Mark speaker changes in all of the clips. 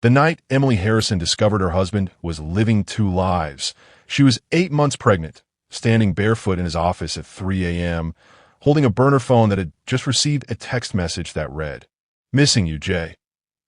Speaker 1: The night Emily Harrison discovered her husband was living two lives. She was 8 months pregnant, standing barefoot in his office at 3 a.m., holding a burner phone that had just received a text message that read, "Missing you, Jay.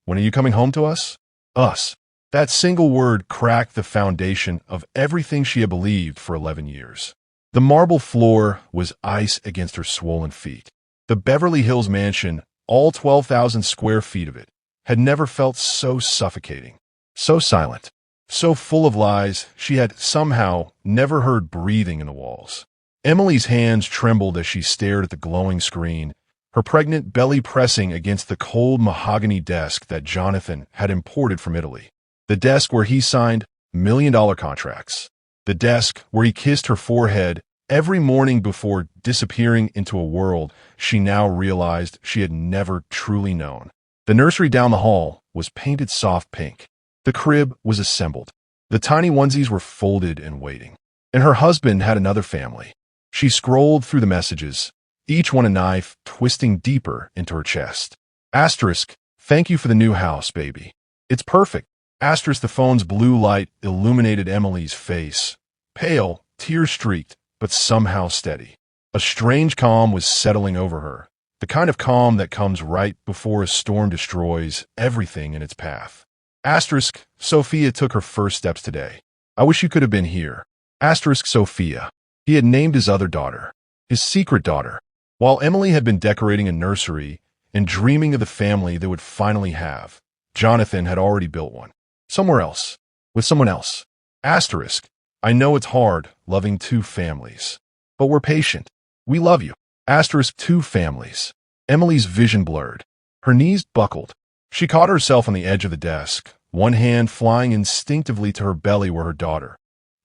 Speaker 1: When are you coming home to us?" Us. That single word cracked the foundation of everything she had believed for 11 years. The marble floor was ice against her swollen feet. The Beverly Hills mansion, all 12,000 square feet of it, had never felt so suffocating, so silent, so full of lies she had somehow never heard breathing in the walls. Emily's hands trembled as she stared at the glowing screen, her pregnant belly pressing against the cold mahogany desk that Jonathan had imported from Italy. The desk where he signed million-dollar contracts. The desk where he kissed her forehead every morning before disappearing into a world she now realized she had never truly known. The nursery down the hall was painted soft pink. The crib was assembled. The tiny onesies were folded and waiting. And her husband had another family. She scrolled through the messages, each one a knife twisting deeper into her chest. Asterisk, thank you for the new house, baby. It's perfect. Asterisk, the phone's blue light illuminated Emily's face. Pale, tear-streaked, but somehow steady. A strange calm was settling over her, the kind of calm that comes right before a storm destroys everything in its path. Asterisk, Sophia took her first steps today. I wish you could have been here. Asterisk, Sophia. He had named his other daughter, his secret daughter. While Emily had been decorating a nursery and dreaming of the family they would finally have, Jonathan had already built one. Somewhere else, with someone else. Asterisk, I know it's hard loving two families, but we're patient. We love you. Asterisk, two families. Emily's vision blurred. Her knees buckled. She caught herself on the edge of the desk, one hand flying instinctively to her belly where her daughter,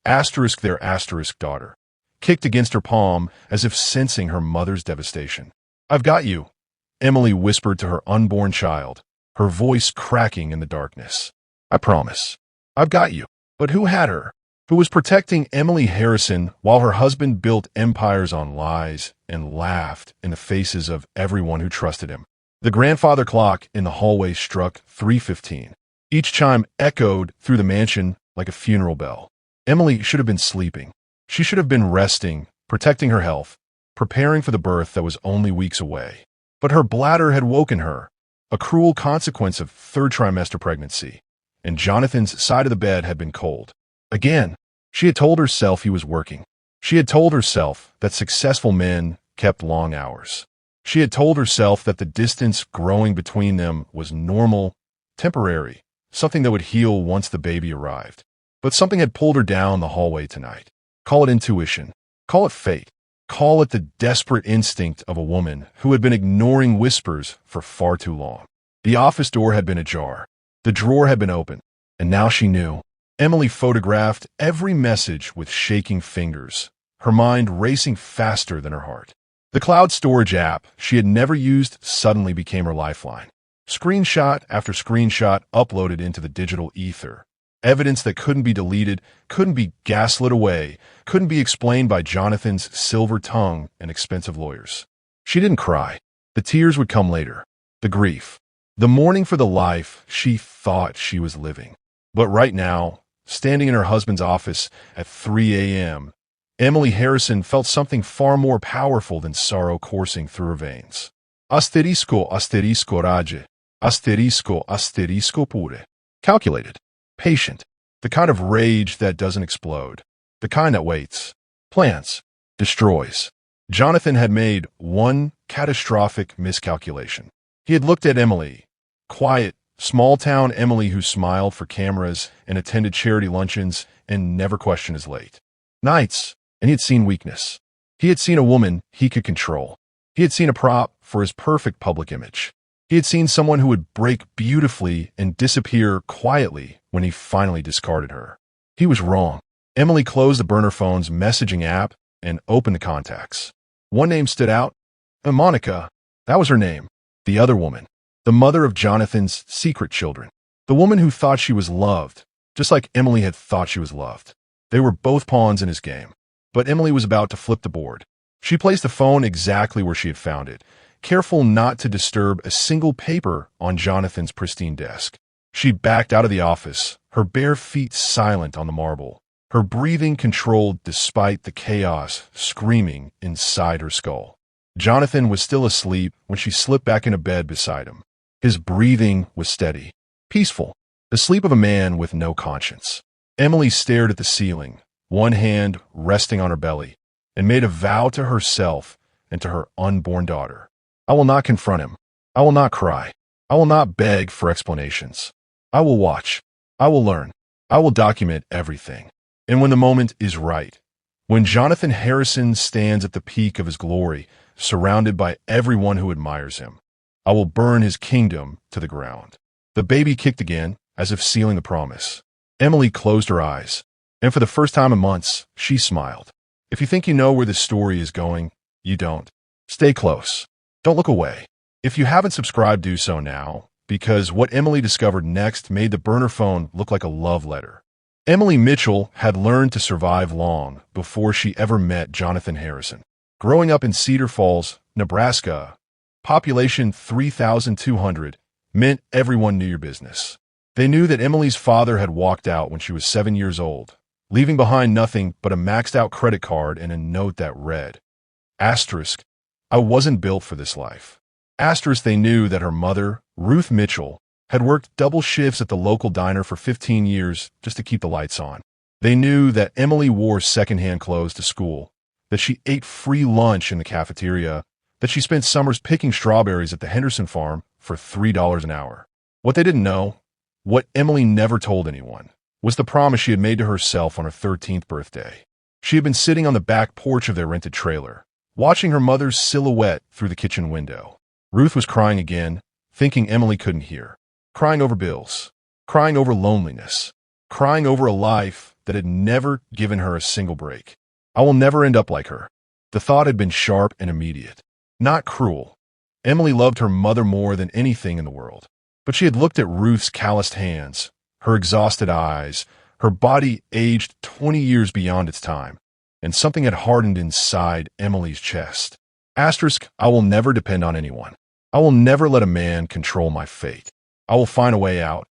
Speaker 1: asterisk their asterisk daughter, kicked against her palm as if sensing her mother's devastation. I've got you, Emily whispered to her unborn child, her voice cracking in the darkness. I promise. I've got you. But who had her? Who was protecting Emily Harrison while her husband built empires on lies and laughed in the faces of everyone who trusted him? The grandfather clock in the hallway struck 3:15. Each chime echoed through the mansion like a funeral bell. Emily should have been sleeping. She should have been resting, protecting her health, preparing for the birth that was only weeks away. But her bladder had woken her, a cruel consequence of third trimester pregnancy. And Jonathan's side of the bed had been cold. Again, she had told herself he was working. She had told herself that successful men kept long hours. She had told herself that the distance growing between them was normal, temporary, something that would heal once the baby arrived. But something had pulled her down the hallway tonight. Call it intuition. Call it fate. Call it the desperate instinct of a woman who had been ignoring whispers for far too long. The office door had been ajar. The drawer had been open, and now she knew. Emily photographed every message with shaking fingers, her mind racing faster than her heart. The cloud storage app she had never used suddenly became her lifeline. Screenshot after screenshot uploaded into the digital ether. Evidence that couldn't be deleted, couldn't be gaslit away, couldn't be explained by Jonathan's silver tongue and expensive lawyers. She didn't cry. The tears would come later. The grief. The mourning for the life she thought she was living. But right now, standing in her husband's office at 3 a.m., Emily Harrison felt something far more powerful than sorrow coursing through her veins. Asterisco, asterisco rage. Asterisco, asterisco pure. Calculated. Patient. The kind of rage that doesn't explode. The kind that waits. Plans. Destroys. Jonathan had made one catastrophic miscalculation. He had looked at Emily. Quiet, small-town Emily who smiled for cameras and attended charity luncheons and never questioned his late nights, and he had seen weakness. He had seen a woman he could control. He had seen a prop for his perfect public image. He had seen someone who would break beautifully and disappear quietly when he finally discarded her. He was wrong. Emily closed the burner phone's messaging app and opened the contacts. One name stood out. Monica. That was her name. The other woman. The mother of Jonathan's secret children. The woman who thought she was loved, just like Emily had thought she was loved. They were both pawns in his game. But Emily was about to flip the board. She placed the phone exactly where she had found it, careful not to disturb a single paper on Jonathan's pristine desk. She backed out of the office, her bare feet silent on the marble, her breathing controlled despite the chaos screaming inside her skull. Jonathan was still asleep when she slipped back into bed beside him. His breathing was steady, peaceful, the sleep of a man with no conscience. Emily stared at the ceiling, one hand resting on her belly, and made a vow to herself and to her unborn daughter. I will not confront him. I will not cry. I will not beg for explanations. I will watch. I will learn. I will document everything. And when the moment is right, when Jonathan Harrison stands at the peak of his glory, surrounded by everyone who admires him, I will burn his kingdom to the ground. The baby kicked again, as if sealing the promise. Emily closed her eyes, and for the first time in months, she smiled. If you think you know where this story is going, you don't. Stay close. Don't look away. If you haven't subscribed, do so now, because what Emily discovered next made the burner phone look like a love letter. Emily Mitchell had learned to survive long before she ever met Jonathan Harrison. Growing up in Cedar Falls, Nebraska, population 3,200, meant everyone knew your business. They knew that Emily's father had walked out when she was 7 years old, leaving behind nothing but a maxed-out credit card and a note that read, Asterisk, I wasn't built for this life. Asterisk, they knew that her mother, Ruth Mitchell, had worked double shifts at the local diner for 15 years just to keep the lights on. They knew that Emily wore secondhand clothes to school, that she ate free lunch in the cafeteria, that she spent summers picking strawberries at the Henderson farm for $3 an hour. What they didn't know, what Emily never told anyone, was the promise she had made to herself on her 13th birthday. She had been sitting on the back porch of their rented trailer, watching her mother's silhouette through the kitchen window. Ruth was crying again, thinking Emily couldn't hear. Crying over bills, crying over loneliness, crying over a life that had never given her a single break. I will never end up like her. The thought had been sharp and immediate, not cruel. Emily loved her mother more than anything in the world, but she had looked at Ruth's calloused hands, her exhausted eyes, her body aged 20 years beyond its time, and something had hardened inside Emily's chest. Asterisk, I will never depend on anyone. I will never let a man control my fate. I will find a way out.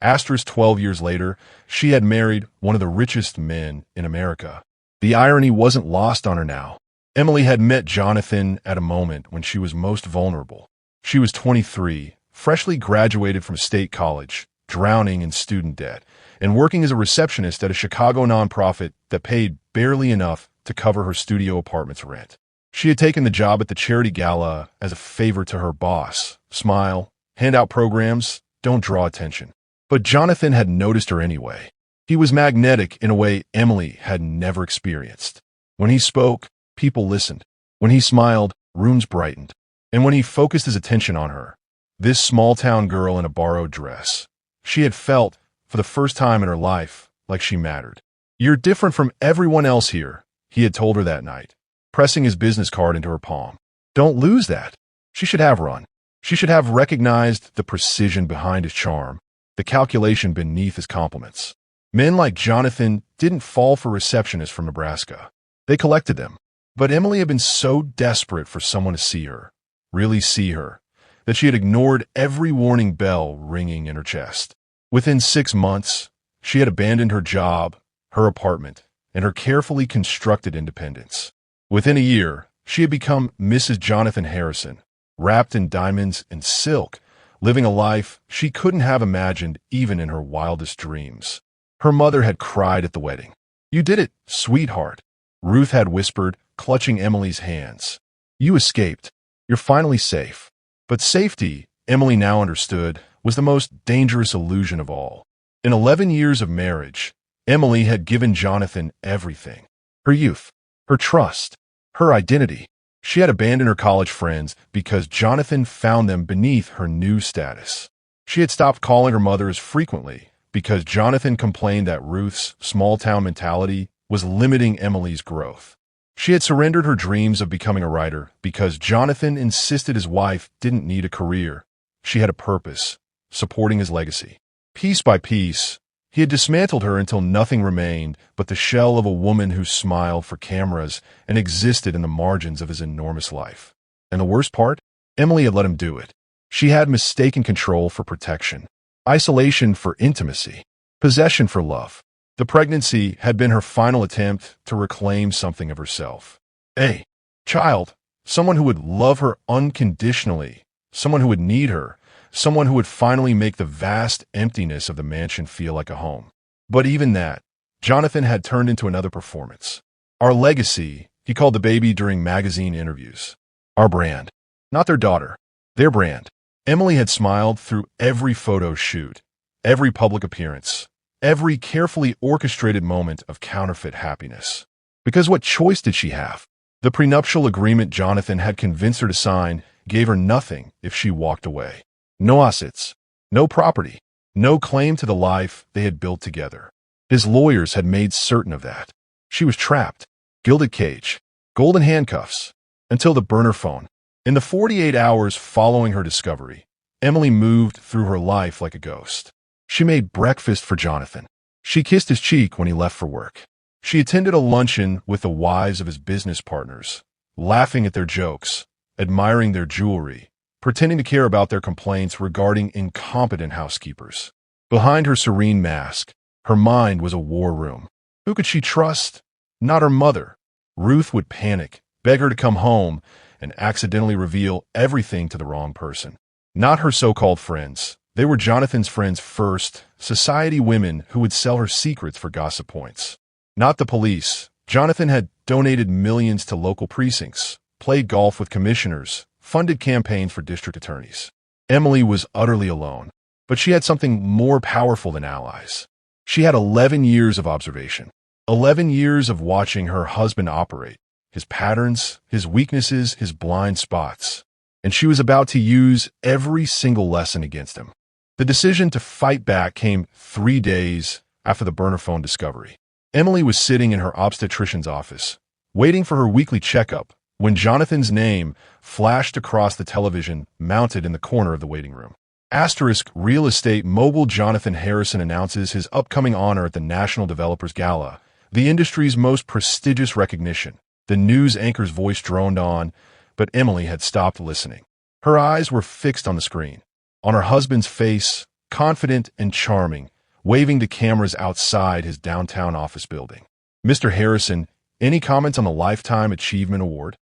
Speaker 1: Asterisk, 12 years later, she had married one of the richest men in America. The irony wasn't lost on her now. Emily had met Jonathan at a moment when she was most vulnerable. She was 23, freshly graduated from state college, drowning in student debt, and working as a receptionist at a Chicago nonprofit that paid barely enough to cover her studio apartment's rent. She had taken the job at the charity gala as a favor to her boss. Smile, hand out programs, don't draw attention. But Jonathan had noticed her anyway. He was magnetic in a way Emily had never experienced. When he spoke, people listened. When he smiled, rooms brightened. And when he focused his attention on her, this small-town girl in a borrowed dress, she had felt, for the first time in her life, like she mattered. You're different from everyone else here, he had told her that night, pressing his business card into her palm. Don't lose that. She should have run. She should have recognized the precision behind his charm, the calculation beneath his compliments. Men like Jonathan didn't fall for receptionists from Nebraska. They collected them. But Emily had been so desperate for someone to see her, really see her, that she had ignored every warning bell ringing in her chest. Within 6 months, she had abandoned her job, her apartment, and her carefully constructed independence. Within a year, she had become Mrs. Jonathan Harrison, wrapped in diamonds and silk, living a life she couldn't have imagined even in her wildest dreams. Her mother had cried at the wedding. You did it, sweetheart, Ruth had whispered, clutching Emily's hands. You escaped. You're finally safe. But safety, Emily now understood, was the most dangerous illusion of all. In 11 years of marriage, Emily had given Jonathan everything. Her youth, her trust, her identity. She had abandoned her college friends because Jonathan found them beneath her new status. She had stopped calling her mother as frequently because Jonathan complained that Ruth's small-town mentality was limiting Emily's growth. She had surrendered her dreams of becoming a writer because Jonathan insisted his wife didn't need a career. She had a purpose, supporting his legacy. Piece by piece, he had dismantled her until nothing remained but the shell of a woman who smiled for cameras and existed in the margins of his enormous life. And the worst part? Emily had let him do it. She had mistaken control for protection. isolation for intimacy, possession for love. The pregnancy had been her final attempt to reclaim something of herself. A child, someone who would love her unconditionally, someone who would need her, someone who would finally make the vast emptiness of the mansion feel like a home. But even that, Jonathan had turned into another performance. Our legacy, he called the baby during magazine interviews. Our brand. Not their daughter, their brand. Emily had smiled through every photo shoot, every public appearance, every carefully orchestrated moment of counterfeit happiness. Because what choice did she have? The prenuptial agreement Jonathan had convinced her to sign gave her nothing if she walked away. No assets, no property, no claim to the life they had built together. His lawyers had made certain of that. She was trapped, gilded cage, golden handcuffs, until the burner phone. In the 48 hours following her discovery, Emily moved through her life like a ghost. She made breakfast for Jonathan. She kissed his cheek when he left for work. She attended a luncheon with the wives of his business partners, laughing at their jokes, admiring their jewelry, pretending to care about their complaints regarding incompetent housekeepers. Behind her serene mask, her mind was a war room. Who could she trust? Not her mother. Ruth would panic, beg her to come home, and accidentally reveal everything to the wrong person. Not her so-called friends. They were Jonathan's friends first, society women who would sell her secrets for gossip points. Not the police. Jonathan had donated millions to local precincts, played golf with commissioners, funded campaigns for district attorneys. Emily was utterly alone, but she had something more powerful than allies. She had 11 years of observation, 11 years of watching her husband operate, his patterns, his weaknesses, his blind spots, and she was about to use every single lesson against him. The decision to fight back came 3 days after the burner phone discovery. Emily was sitting in her obstetrician's office, waiting for her weekly checkup, when Jonathan's name flashed across the television mounted in the corner of the waiting room. Asterisk real estate mogul Jonathan Harrison announces his upcoming honor at the National Developers Gala, the industry's most prestigious recognition. The news anchor's voice droned on, but Emily had stopped listening. Her eyes were fixed on the screen, on her husband's face, confident and charming, waving to cameras outside his downtown office building. Mr. Harrison, any comments on the Lifetime Achievement Award?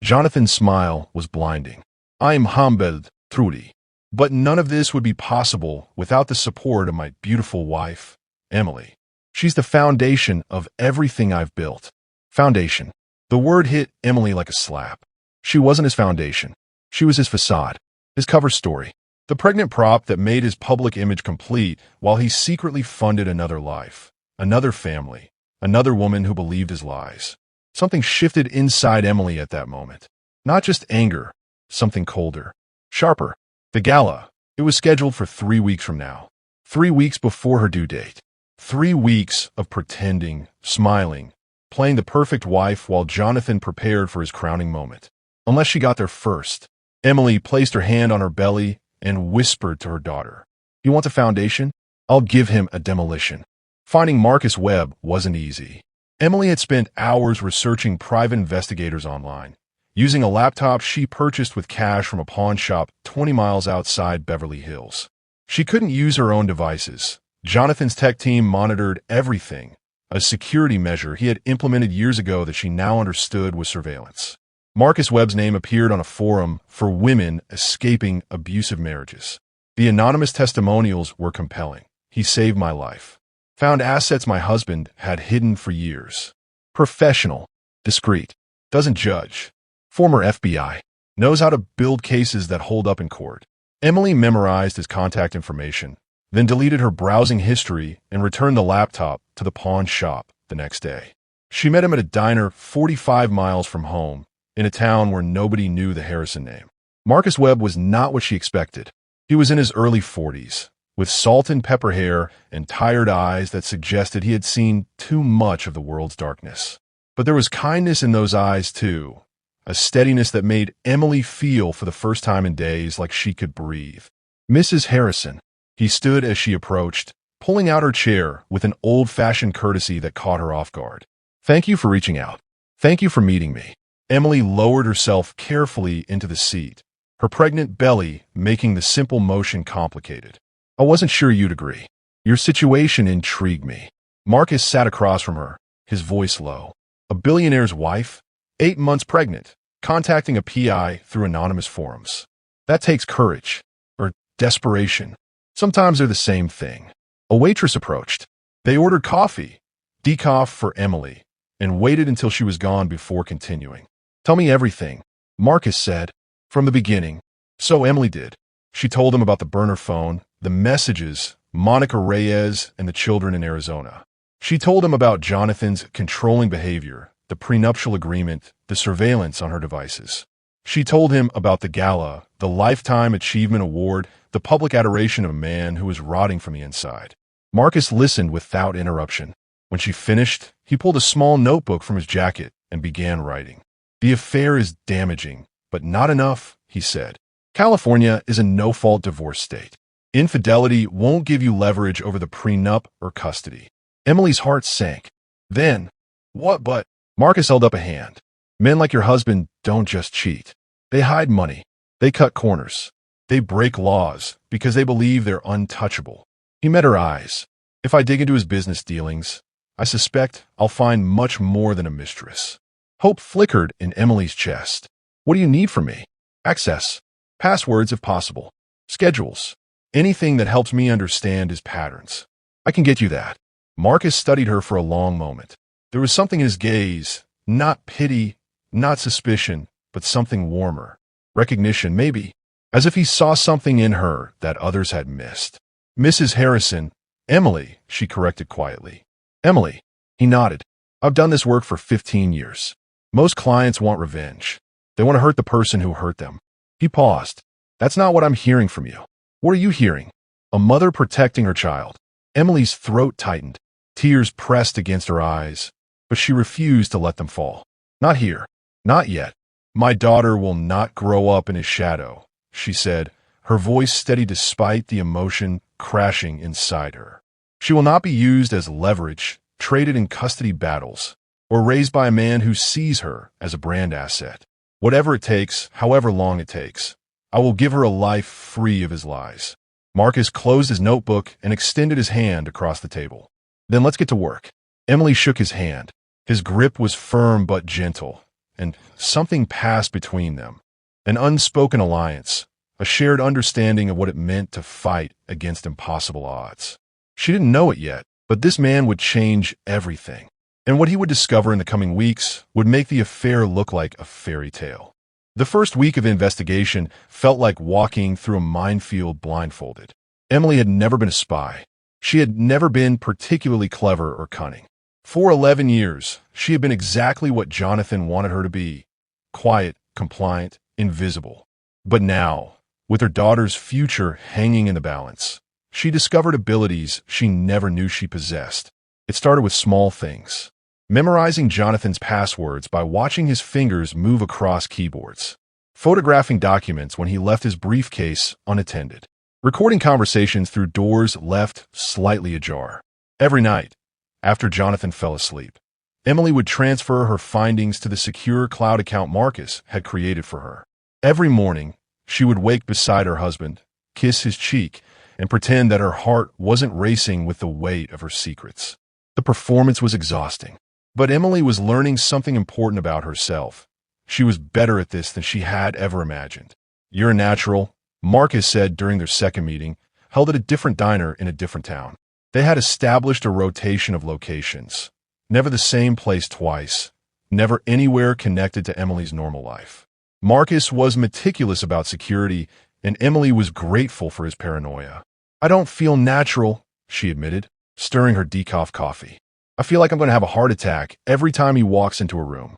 Speaker 1: Jonathan's smile was blinding. I am humbled, truly. But none of this would be possible without the support of my beautiful wife, Emily. She's the foundation of everything I've built. Foundation. The word hit Emily like a slap. She wasn't his foundation. She was his facade, his cover story, the pregnant prop that made his public image complete while he secretly funded another life, another family, another woman who believed his lies. Something shifted inside Emily at that moment. Not just anger, something colder, sharper. The gala. It was scheduled for 3 weeks from now. 3 weeks before her due date. 3 weeks of pretending, smiling, playing the perfect wife while Jonathan prepared for his crowning moment. Unless she got there first. Emily placed her hand on her belly and whispered to her daughter, "You want a foundation? I'll give him a demolition." Finding Marcus Webb wasn't easy. Emily had spent hours researching private investigators online, using a laptop she purchased with cash from a pawn shop 20 miles outside Beverly Hills. She couldn't use her own devices. Jonathan's tech team monitored everything, a security measure he had implemented years ago that she now understood was surveillance. Marcus Webb's name appeared on a forum for women escaping abusive marriages. The anonymous testimonials were compelling. He saved my life. Found assets my husband had hidden for years. Professional. Discreet. Doesn't judge. Former FBI. Knows how to build cases that hold up in court. Emily memorized his contact information, then deleted her browsing history and returned the laptop to the pawn shop the next day. She met him at a diner 45 miles from home, in a town where nobody knew the Harrison name. Marcus Webb was not what she expected. He was in his early 40s, with salt and pepper hair and tired eyes that suggested he had seen too much of the world's darkness. But there was kindness in those eyes, too, a steadiness that made Emily feel for the first time in days like she could breathe. "Mrs. Harrison," he stood as she approached, pulling out her chair with an old-fashioned courtesy that caught her off guard. "Thank you for reaching out. Thank you for meeting me." Emily lowered herself carefully into the seat, her pregnant belly making the simple motion complicated. I wasn't sure you'd agree. Your situation intrigued me. Marcus sat across from her, his voice low. A billionaire's wife? 8 months pregnant, contacting a PI through anonymous forums. That takes courage. Or desperation. Sometimes they're the same thing. A waitress approached. They ordered coffee, decaf for Emily, and waited until she was gone before continuing. Tell me everything, Marcus said. From the beginning. So Emily did. She told him about the burner phone, the messages, Monica Reyes, and the children in Arizona. She told him about Jonathan's controlling behavior, the prenuptial agreement, the surveillance on her devices. She told him about the gala, the Lifetime Achievement Award, the public adoration of a man who was rotting from the inside. Marcus listened without interruption. When she finished, he pulled a small notebook from his jacket and began writing. The affair is damaging, but not enough, he said. California is a no-fault divorce state. Infidelity won't give you leverage over the prenup or custody. Emily's heart sank. Then, what but? Marcus held up a hand. Men like your husband don't just cheat. They hide money. They cut corners. They break laws because they believe they're untouchable. He met her eyes. If I dig into his business dealings, I suspect I'll find much more than a mistress. Hope flickered in Emily's chest. What do you need from me? Access. Passwords if possible. Schedules. Anything that helps me understand his patterns. I can get you that. Marcus studied her for a long moment. There was something in his gaze, not pity, not suspicion, but something warmer. Recognition, maybe, as if he saw something in her that others had missed. Mrs. Harrison, Emily, she corrected quietly. Emily, he nodded. I've done this work for 15 years. Most clients want revenge. They want to hurt the person who hurt them. He paused. That's not what I'm hearing from you. What are you hearing? A mother protecting her child. Emily's throat tightened. Tears pressed against her eyes, but she refused to let them fall. Not here. Not yet. My daughter will not grow up in his shadow, she said, her voice steady despite the emotion crashing inside her. She will not be used as leverage, traded in custody battles, or raised by a man who sees her as a brand asset. Whatever it takes, however long it takes, I will give her a life free of his lies. Marcus closed his notebook and extended his hand across the table. Then let's get to work. Emily shook his hand. His grip was firm but gentle, and something passed between them. An unspoken alliance, a shared understanding of what it meant to fight against impossible odds. She didn't know it yet, but this man would change everything. And what he would discover in the coming weeks would make the affair look like a fairy tale. The first week of investigation felt like walking through a minefield blindfolded. Emily had never been a spy. She had never been particularly clever or cunning. For 11 years, she had been exactly what Jonathan wanted her to be. Quiet, compliant, invisible. But now, with her daughter's future hanging in the balance, she discovered abilities she never knew she possessed. It started with small things. Memorizing Jonathan's passwords by watching his fingers move across keyboards. Photographing documents when he left his briefcase unattended. Recording conversations through doors left slightly ajar. Every night, after Jonathan fell asleep, Emily would transfer her findings to the secure cloud account Marcus had created for her. Every morning, she would wake beside her husband, kiss his cheek, and pretend that her heart wasn't racing with the weight of her secrets. The performance was exhausting. But Emily was learning something important about herself. She was better at this than she had ever imagined. You're a natural, Marcus said during their second meeting, held at a different diner in a different town. They had established a rotation of locations. Never the same place twice. Never anywhere connected to Emily's normal life. Marcus was meticulous about security, and Emily was grateful for his paranoia. I don't feel natural, she admitted, stirring her decaf coffee. I feel like I'm going to have a heart attack every time he walks into a room.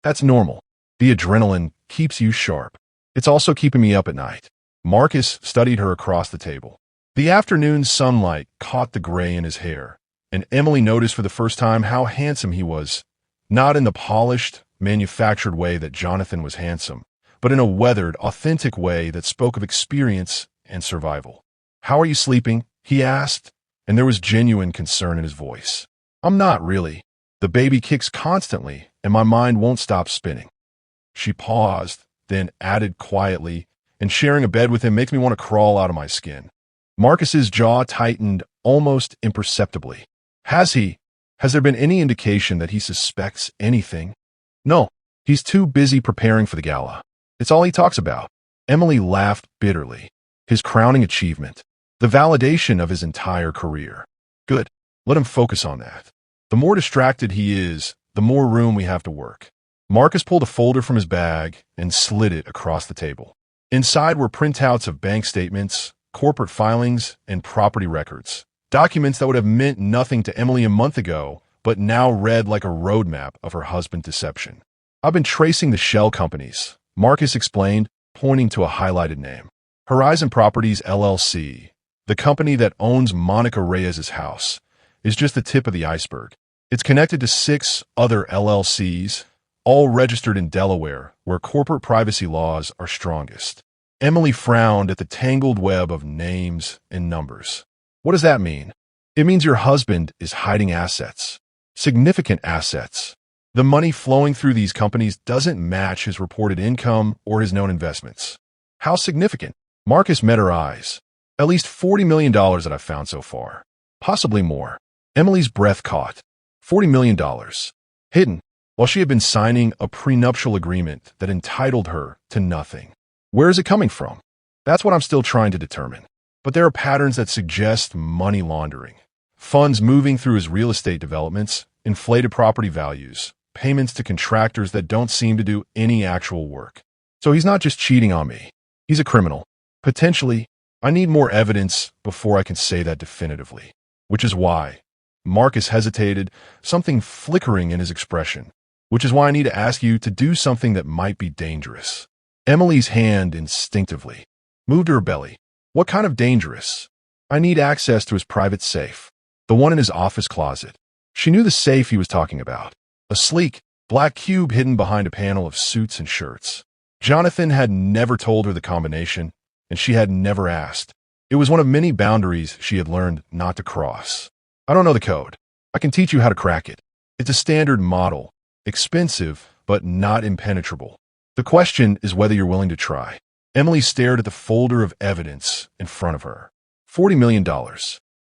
Speaker 1: That's normal. The adrenaline keeps you sharp. It's also keeping me up at night. Marcus studied her across the table. The afternoon sunlight caught the gray in his hair, and Emily noticed for the first time how handsome he was. Not in the polished, manufactured way that Jonathan was handsome, but in a weathered, authentic way that spoke of experience and survival. How are you sleeping? He asked, and there was genuine concern in his voice. I'm not really. The baby kicks constantly, and my mind won't stop spinning. She paused, then added quietly, and sharing a bed with him makes me want to crawl out of my skin. Marcus's jaw tightened almost imperceptibly. Has he? Has there been any indication that he suspects anything? No. He's too busy preparing for the gala. It's all he talks about. Emily laughed bitterly. His crowning achievement. The validation of his entire career. Good. Let him focus on that. The more distracted he is, the more room we have to work. Marcus pulled a folder from his bag and slid it across the table. Inside were printouts of bank statements, corporate filings, and property records. Documents that would have meant nothing to Emily a month ago, but now read like a roadmap of her husband's deception. I've been tracing the shell companies, Marcus explained, pointing to a highlighted name. Horizon Properties LLC, the company that owns Monica Reyes's house, is just the tip of the iceberg. It's connected to 6 other LLCs, all registered in Delaware, where corporate privacy laws are strongest. Emily frowned at the tangled web of names and numbers. What does that mean? It means your husband is hiding assets. Significant assets. The money flowing through these companies doesn't match his reported income or his known investments. How significant? Marcus met her eyes. At least $40 million that I've found so far. Possibly more. Emily's breath caught. $40 million. Hidden, while she had been signing a prenuptial agreement that entitled her to nothing. Where is it coming from? That's what I'm still trying to determine. But there are patterns that suggest money laundering. Funds moving through his real estate developments, inflated property values, payments to contractors that don't seem to do any actual work. So he's not just cheating on me. He's a criminal. Potentially, I need more evidence before I can say that definitively. Which is why Marcus hesitated, something flickering in his expression. Which is why I need to ask you to do something that might be dangerous. Emily's hand instinctively moved to her belly. What kind of dangerous? I need access to his private safe, the one in his office closet. She knew the safe he was talking about, a sleek, black cube hidden behind a panel of suits and shirts. Jonathan had never told her the combination, and she had never asked. It was one of many boundaries she had learned not to cross. I don't know the code. I can teach you how to crack it. It's a standard model, expensive, but not impenetrable. The question is whether you're willing to try. Emily stared at the folder of evidence in front of her. $40 million.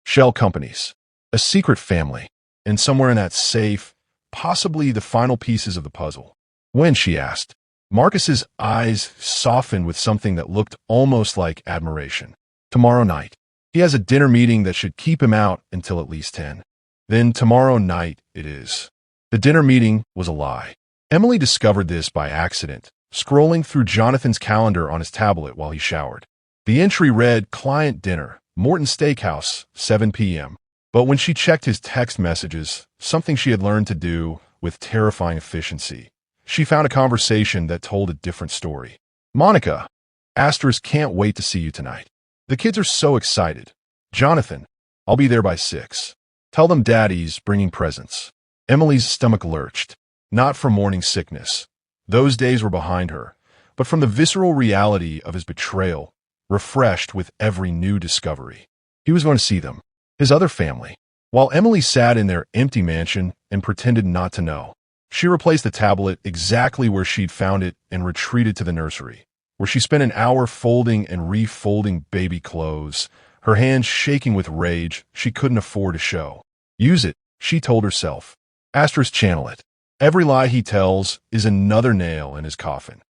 Speaker 1: Shell companies. A secret family. And somewhere in that safe, possibly the final pieces of the puzzle. When, she asked. Marcus's eyes softened with something that looked almost like admiration. Tomorrow night. He has a dinner meeting that should keep him out until at least 10. Then tomorrow night it is. The dinner meeting was a lie. Emily discovered this by accident, scrolling through Jonathan's calendar on his tablet while he showered. The entry read, Client Dinner, Morton Steakhouse, 7 p.m. But when she checked his text messages, something she had learned to do with terrifying efficiency, she found a conversation that told a different story. Monica, Asterisk can't wait to see you tonight. The kids are so excited. Jonathan, I'll be there by 6. Tell them Daddy's bringing presents. Emily's stomach lurched, not from morning sickness. Those days were behind her, but from the visceral reality of his betrayal, refreshed with every new discovery. He was going to see them, his other family. While Emily sat in their empty mansion and pretended not to know, she replaced the tablet exactly where she'd found it and retreated to the nursery, where she spent an hour folding and refolding baby clothes, her hands shaking with rage she couldn't afford to show. Use it, she told herself. Asterisk channel it. Every lie he tells is another nail in his coffin.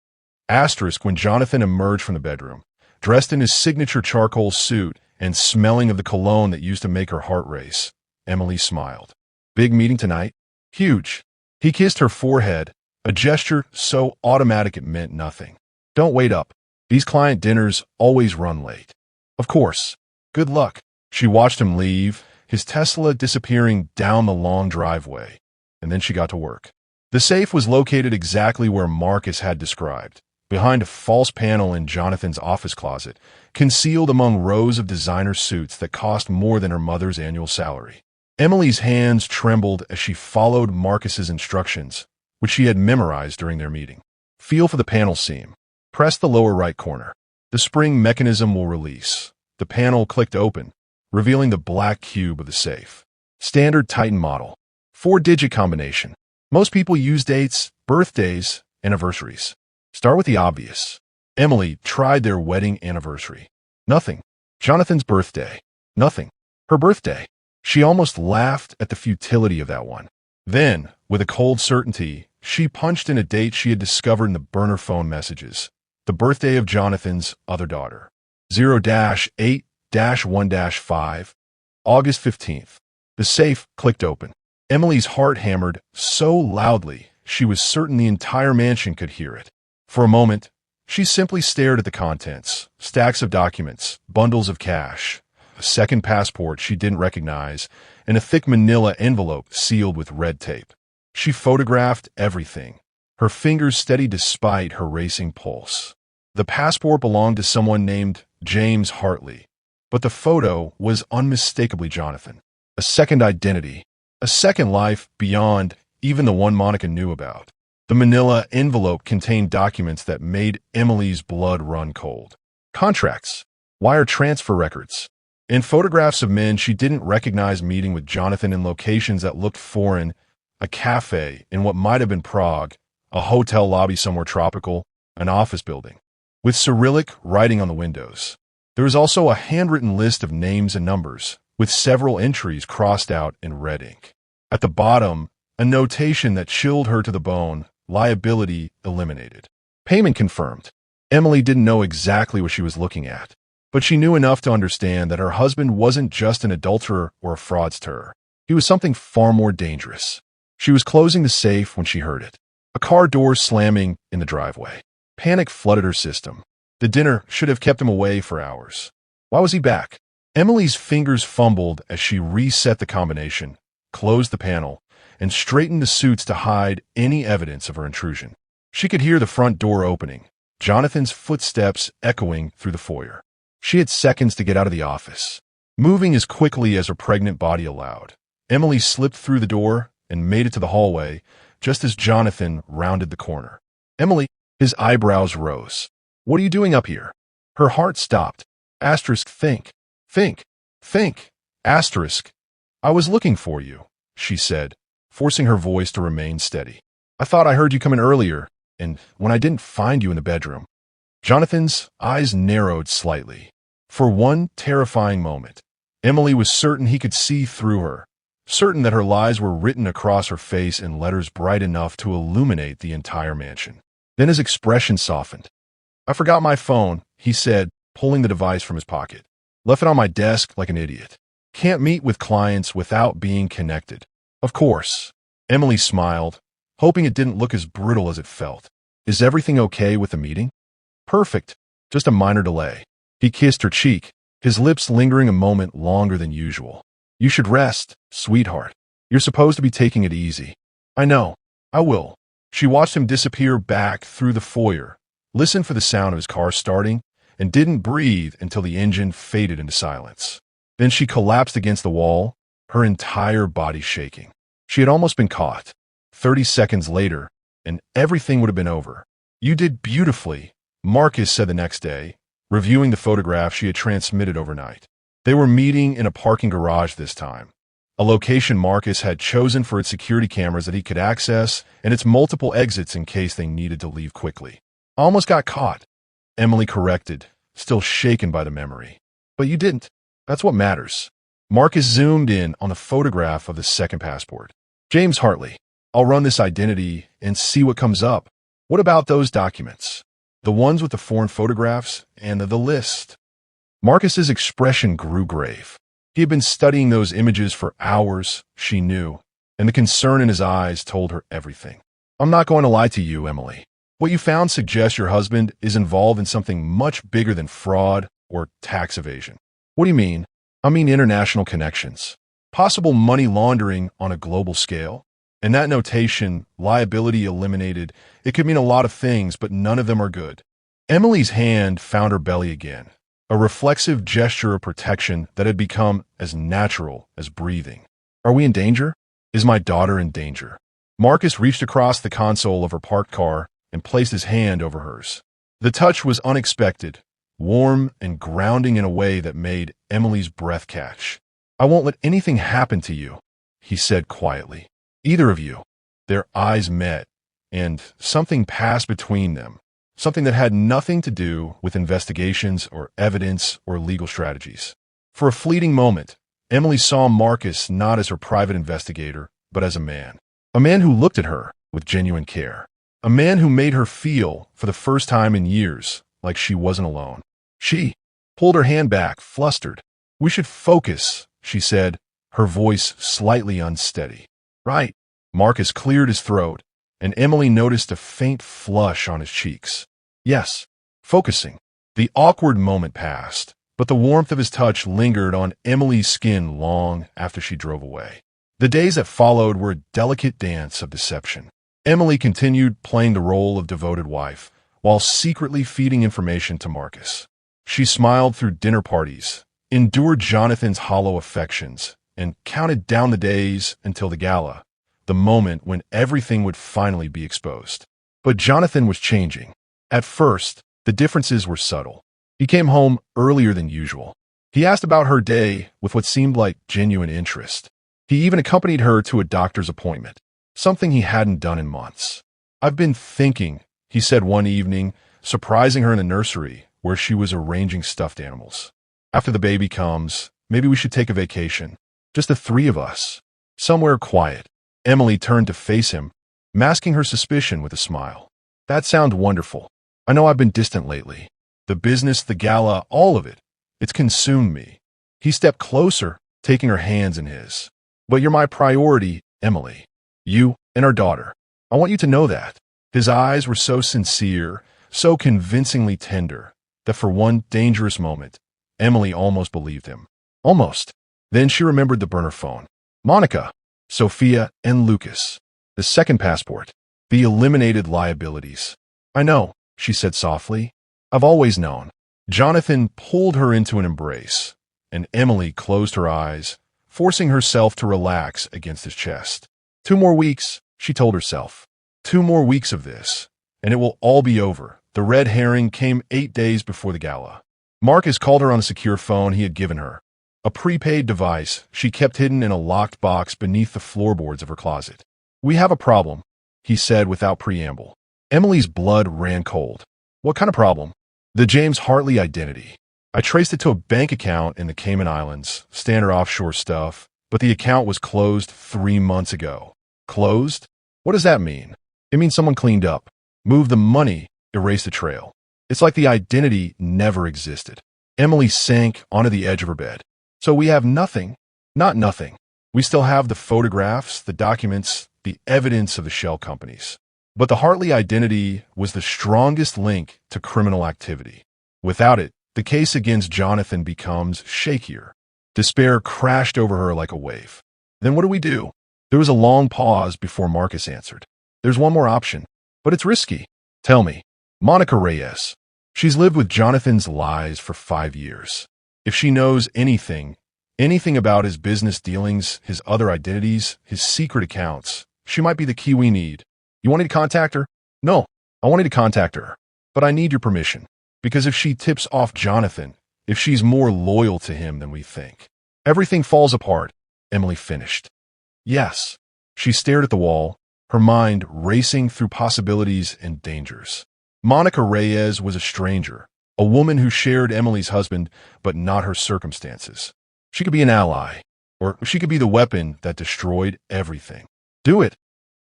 Speaker 1: Asterisk when Jonathan emerged from the bedroom, dressed in his signature charcoal suit and smelling of the cologne that used to make her heart race. Emily smiled. Big meeting tonight? Huge. He kissed her forehead, a gesture so automatic it meant nothing. Don't wait up. These client dinners always run late. Of course. Good luck. She watched him leave, his Tesla disappearing down the long driveway, and then she got to work. The safe was located exactly where Marcus had described, behind a false panel in Jonathan's office closet, concealed among rows of designer suits that cost more than her mother's annual salary. Emily's hands trembled as she followed Marcus's instructions, which she had memorized during their meeting. Feel for the panel seam. Press the lower right corner. The spring mechanism will release. The panel clicked open, revealing the black cube of the safe. Standard Titan model. 4-digit combination. Most people use dates, birthdays, anniversaries. Start with the obvious. Emily tried their wedding anniversary. Nothing. Jonathan's birthday. Nothing. Her birthday. She almost laughed at the futility of that one. Then, with a cold certainty, she punched in a date she had discovered in the burner phone messages. The birthday of Jonathan's other daughter. 0-8-1-5. August 15th. The safe clicked open. Emily's heart hammered so loudly she was certain the entire mansion could hear it. For a moment, she simply stared at the contents, stacks of documents, bundles of cash, a second passport she didn't recognize, and a thick manila envelope sealed with red tape. She photographed everything, her fingers steady despite her racing pulse. The passport belonged to someone named James Hartley, but the photo was unmistakably Jonathan. A second identity, a second life beyond even the one Monica knew about. The manila envelope contained documents that made Emily's blood run cold. Contracts, wire transfer records, and photographs of men she didn't recognize meeting with Jonathan in locations that looked foreign, a cafe in what might have been Prague, a hotel lobby somewhere tropical, an office building, with Cyrillic writing on the windows. There was also a handwritten list of names and numbers, with several entries crossed out in red ink. At the bottom, a notation that chilled her to the bone, liability eliminated. Payment confirmed. Emily didn't know exactly what she was looking at, but she knew enough to understand that her husband wasn't just an adulterer or a fraudster. He was something far more dangerous. She was closing the safe when she heard it. A car door slamming in the driveway. Panic flooded her system. The dinner should have kept him away for hours. Why was he back? Emily's fingers fumbled as she reset the combination, closed the panel, and straightened the suits to hide any evidence of her intrusion. She could hear the front door opening, Jonathan's footsteps echoing through the foyer. She had seconds to get out of the office. Moving as quickly as her pregnant body allowed, Emily slipped through the door and made it to the hallway just as Jonathan rounded the corner. Emily, his eyebrows rose. What are you doing up here? Her heart stopped. Asterisk, think. Asterisk. I was looking for you, she said, forcing her voice to remain steady. I thought I heard you come in earlier, and when I didn't find you in the bedroom. Jonathan's eyes narrowed slightly. For one terrifying moment, Emily was certain he could see through her, certain that her lies were written across her face in letters bright enough to illuminate the entire mansion. Then his expression softened. I forgot my phone, he said, pulling the device from his pocket. Left it on my desk like an idiot. Can't meet with clients without being connected. Of course. Emily smiled, hoping it didn't look as brutal as it felt. Is everything okay with the meeting? Perfect. Just a minor delay. He kissed her cheek, his lips lingering a moment longer than usual. You should rest, sweetheart. You're supposed to be taking it easy. I know. I will. She watched him disappear back through the foyer, listened for the sound of his car starting, and didn't breathe until the engine faded into silence. Then she collapsed against the wall, her entire body shaking. She had almost been caught. 30 seconds later, and everything would have been over. You did beautifully, Marcus said the next day, reviewing the photograph she had transmitted overnight. They were meeting in a parking garage this time, a location Marcus had chosen for its security cameras that he could access and its multiple exits in case they needed to leave quickly. Almost got caught, Emily corrected, still shaken by the memory. But you didn't. That's what matters. Marcus zoomed in on the photograph of the second passport. James Hartley. I'll run this identity and see what comes up. What about those documents? The ones with the foreign photographs and the list. Marcus's expression grew grave. He had been studying those images for hours, she knew, and the concern in his eyes told her everything. I'm not going to lie to you, Emily. What you found suggests your husband is involved in something much bigger than fraud or tax evasion. What do you mean? I mean international connections. Possible money laundering on a global scale. And that notation, liability eliminated, it could mean a lot of things, but none of them are good. Emily's hand found her belly again, a reflexive gesture of protection that had become as natural as breathing. Are we in danger? Is my daughter in danger? Marcus reached across the console of her parked car and placed his hand over hers. The touch was unexpected, warm and grounding in a way that made Emily's breath catch. I won't let anything happen to you, he said quietly. Either of you. Their eyes met, and something passed between them, something that had nothing to do with investigations or evidence or legal strategies. For a fleeting moment, Emily saw Marcus not as her private investigator, but as a man who looked at her with genuine care, a man who made her feel, for the first time in years, like she wasn't alone. She pulled her hand back, flustered. "We should focus," she said, her voice slightly unsteady. "Right." Marcus cleared his throat, and Emily noticed a faint flush on his cheeks. "Yes, focusing." The awkward moment passed, but the warmth of his touch lingered on Emily's skin long after she drove away. The days that followed were a delicate dance of deception. Emily continued playing the role of devoted wife, while secretly feeding information to Marcus. She smiled through dinner parties, endured Jonathan's hollow affections, and counted down the days until the gala, the moment when everything would finally be exposed. But Jonathan was changing. At first, the differences were subtle. He came home earlier than usual. He asked about her day with what seemed like genuine interest. He even accompanied her to a doctor's appointment, something he hadn't done in months. "I've been thinking," he said one evening, surprising her in the nursery where she was arranging stuffed animals. "After the baby comes, maybe we should take a vacation. Just the three of us. Somewhere quiet." Emily turned to face him, masking her suspicion with a smile. "That sounds wonderful. I know I've been distant lately. The business, the gala, all of it. It's consumed me." He stepped closer, taking her hands in his. "But you're my priority, Emily. You and our daughter. I want you to know that." His eyes were so sincere, so convincingly tender, that for one dangerous moment, Emily almost believed him. Almost. Then she remembered the burner phone. Monica, Sophia, and Lucas. The second passport. The eliminated liabilities. "I know," she said softly. "I've always known." Jonathan pulled her into an embrace, and Emily closed her eyes, forcing herself to relax against his chest. 2 more weeks, she told herself. 2 more weeks of this, and it will all be over. The red herring came 8 days before the gala. Marcus called her on a secure phone he had given her, a prepaid device she kept hidden in a locked box beneath the floorboards of her closet. "We have a problem," he said without preamble. Emily's blood ran cold. "What kind of problem?" "The James Hartley identity. I traced it to a bank account in the Cayman Islands, standard offshore stuff, but the account was closed 3 months ago." "Closed? What does that mean?" "It means someone cleaned up, moved the money, erased the trail. It's like the identity never existed." Emily sank onto the edge of her bed. "So we have nothing?" "Not nothing. We still have the photographs, the documents, the evidence of the shell companies. But the Hartley identity was the strongest link to criminal activity. Without it, the case against Jonathan becomes shakier." Despair crashed over her like a wave. "Then what do we do?" There was a long pause before Marcus answered. "There's one more option, but it's risky." "Tell me." "Monica Reyes. She's lived with Jonathan's lies for 5 years. If she knows anything about his business dealings, his other identities, his secret accounts, she might be the key we need. You want me to contact her?" "No, I wanted to contact her, but I need your permission. Because if she tips off Jonathan, if she's more loyal to him than we think, everything falls apart," Emily finished. "Yes." She stared at the wall, her mind racing through possibilities and dangers. Monica Reyes was a stranger, a woman who shared Emily's husband, but not her circumstances. She could be an ally, or she could be the weapon that destroyed everything. "Do it,"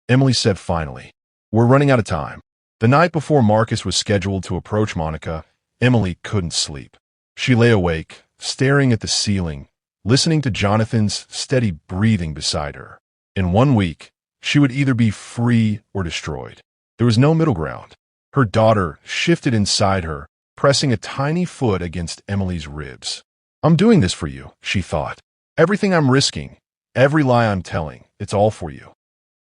Speaker 1: Emily said finally. "We're running out of time." The night before Marcus was scheduled to approach Monica, Emily couldn't sleep. She lay awake, staring at the ceiling, listening to Jonathan's steady breathing beside her. In 1 week, she would either be free or destroyed. There was no middle ground. Her daughter shifted inside her, pressing a tiny foot against Emily's ribs. "I'm doing this for you," she thought. "Everything I'm risking, every lie I'm telling, it's all for you."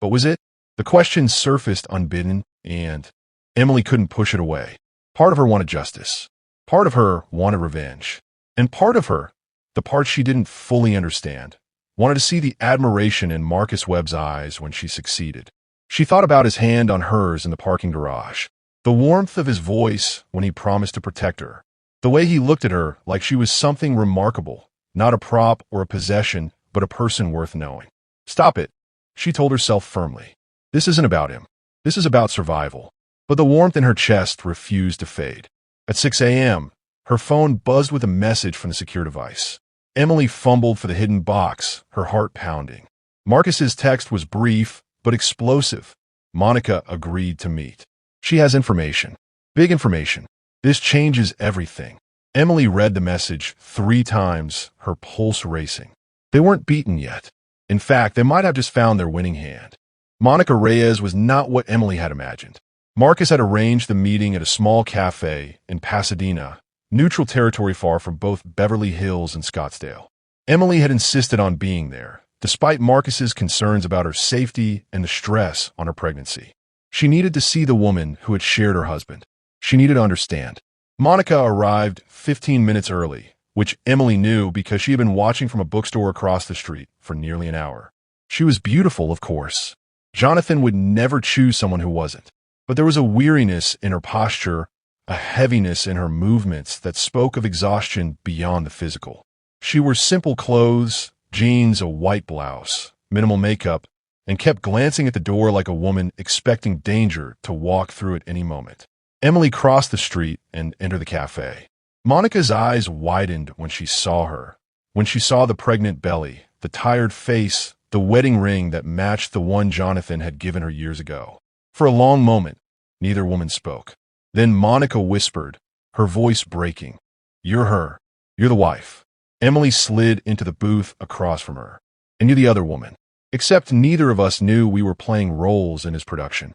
Speaker 1: But was it? The question surfaced unbidden, and Emily couldn't push it away. Part of her wanted justice. Part of her wanted revenge. And part of her, the part she didn't fully understand, wanted to see the admiration in Marcus Webb's eyes when she succeeded. She thought about his hand on hers in the parking garage, the warmth of his voice when he promised to protect her, the way he looked at her like she was something remarkable, not a prop or a possession, but a person worth knowing. "Stop it," she told herself firmly. "This isn't about him. This is about survival." but the warmth in her chest refused to fade. At 6 a.m., her phone buzzed with a message from the secure device. Emily fumbled for the hidden box, her heart pounding. Marcus's text was brief, but explosive. Monica agreed to meet. She has information. Big information. This changes everything. Emily read the message 3 times, her pulse racing. They weren't beaten yet. In fact, they might have just found their winning hand. Monica Reyes was not what Emily had imagined. Marcus had arranged the meeting at a small cafe in Pasadena, neutral territory far from both Beverly Hills and Scottsdale. Emily had insisted on being there, despite Marcus's concerns about her safety and the stress on her pregnancy. She needed to see the woman who had shared her husband. She needed to understand. Monica arrived 15 minutes early, which Emily knew because she had been watching from a bookstore across the street for nearly an hour. She was beautiful, of course. Jonathan would never choose someone who wasn't. But there was a weariness in her posture, a heaviness in her movements that spoke of exhaustion beyond the physical. She wore simple clothes, jeans, a white blouse, minimal makeup, and kept glancing at the door like a woman expecting danger to walk through at any moment. Emily crossed the street and entered the cafe. Monica's eyes widened when she saw her, when she saw the pregnant belly, the tired face, the wedding ring that matched the one Jonathan had given her years ago. For a long moment, neither woman spoke. Then Monica whispered, her voice breaking, "You're her. You're the wife." Emily slid into the booth across from her. "And you're the other woman." Except neither of us knew we were playing roles in his production.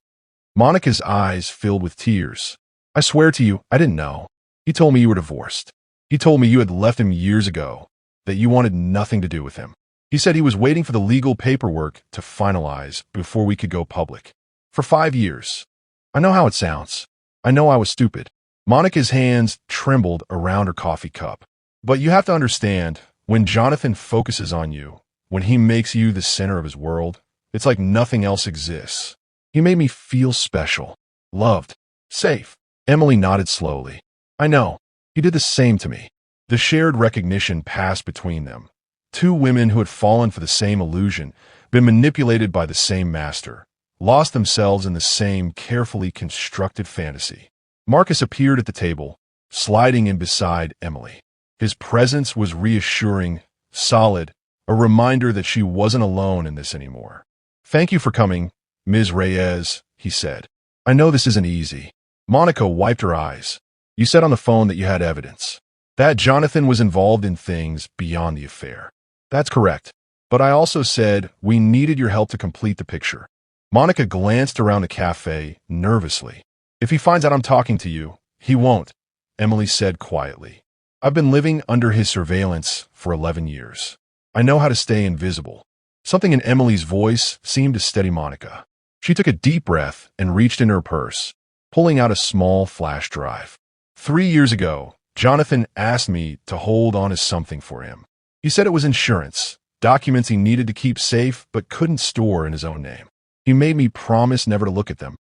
Speaker 1: Monica's eyes filled with tears. "I swear to you, I didn't know. He told me you were divorced. He told me you had left him years ago, that you wanted nothing to do with him. He said he was waiting for the legal paperwork to finalize before we could go public. For 5 years. I know how it sounds. I know I was stupid." Monica's hands trembled around her coffee cup. "But you have to understand, when Jonathan focuses on you, when he makes you the center of his world, it's like nothing else exists. He made me feel special, loved, safe." Emily nodded slowly. "I know. He did the same to me." The shared recognition passed between them. 2 women who had fallen for the same illusion, been manipulated by the same master, lost themselves in the same carefully constructed fantasy. Marcus appeared at the table, sliding in beside Emily. His presence was reassuring, solid, a reminder that she wasn't alone in this anymore. "Thank you for coming, Ms. Reyes," he said. "I know this isn't easy." Monica wiped her eyes. "You said on the phone that you had evidence. That Jonathan was involved in things beyond the affair." "That's correct. But I also said we needed your help to complete the picture." Monica glanced around the cafe nervously. "If he finds out I'm talking to you, he won't," Emily said quietly. "I've been living under his surveillance for 11 years. I know how to stay invisible." Something in Emily's voice seemed to steady Monica. She took a deep breath and reached in her purse, pulling out a small flash drive. 3 years ago, Jonathan asked me to hold on to something for him. He said it was insurance, documents he needed to keep safe but couldn't store in his own name. He made me promise never to look at them.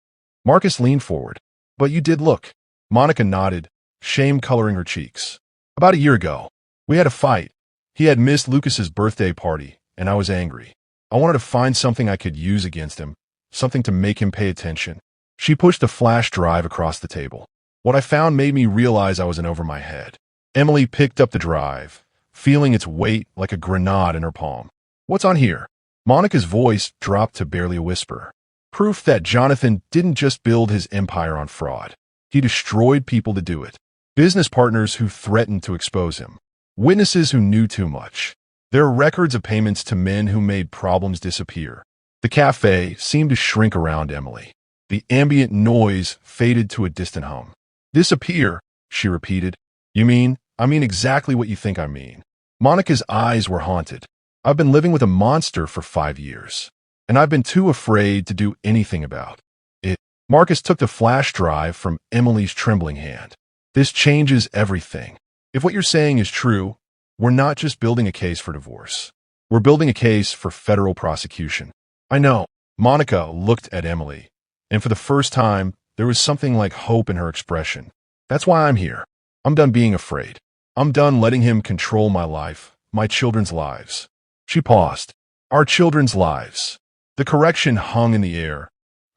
Speaker 1: Marcus leaned forward. "But you did look." Monica nodded, shame coloring her cheeks. "About a year ago, we had a fight. He had missed Lucas's birthday party, and I was angry. I wanted to find something I could use against him, something to make him pay attention." She pushed the flash drive across the table. "What I found made me realize I was in over my head." Emily picked up the drive, feeling its weight like a grenade in her palm. "What's on here?" Monica's voice dropped to barely a whisper. "Proof that Jonathan didn't just build his empire on fraud. He destroyed people to do it. Business partners who threatened to expose him. Witnesses who knew too much. There are records of payments to men who made problems disappear." The cafe seemed to shrink around Emily. The ambient noise faded to a distant hum. "Disappear," she repeated. "You mean?" "I mean exactly what you think I mean." Monica's eyes were haunted. "I've been living with a monster for 5 years, and I've been too afraid to do anything about it." Marcus took the flash drive from Emily's trembling hand. "This changes everything. If what you're saying is true, we're not just building a case for divorce. We're building a case for federal prosecution." "I know." Monica looked at Emily, and for the first time, there was something like hope in her expression. "That's why I'm here. I'm done being afraid. I'm done letting him control my life, my children's lives." She paused. "Our children's lives." The correction hung in the air,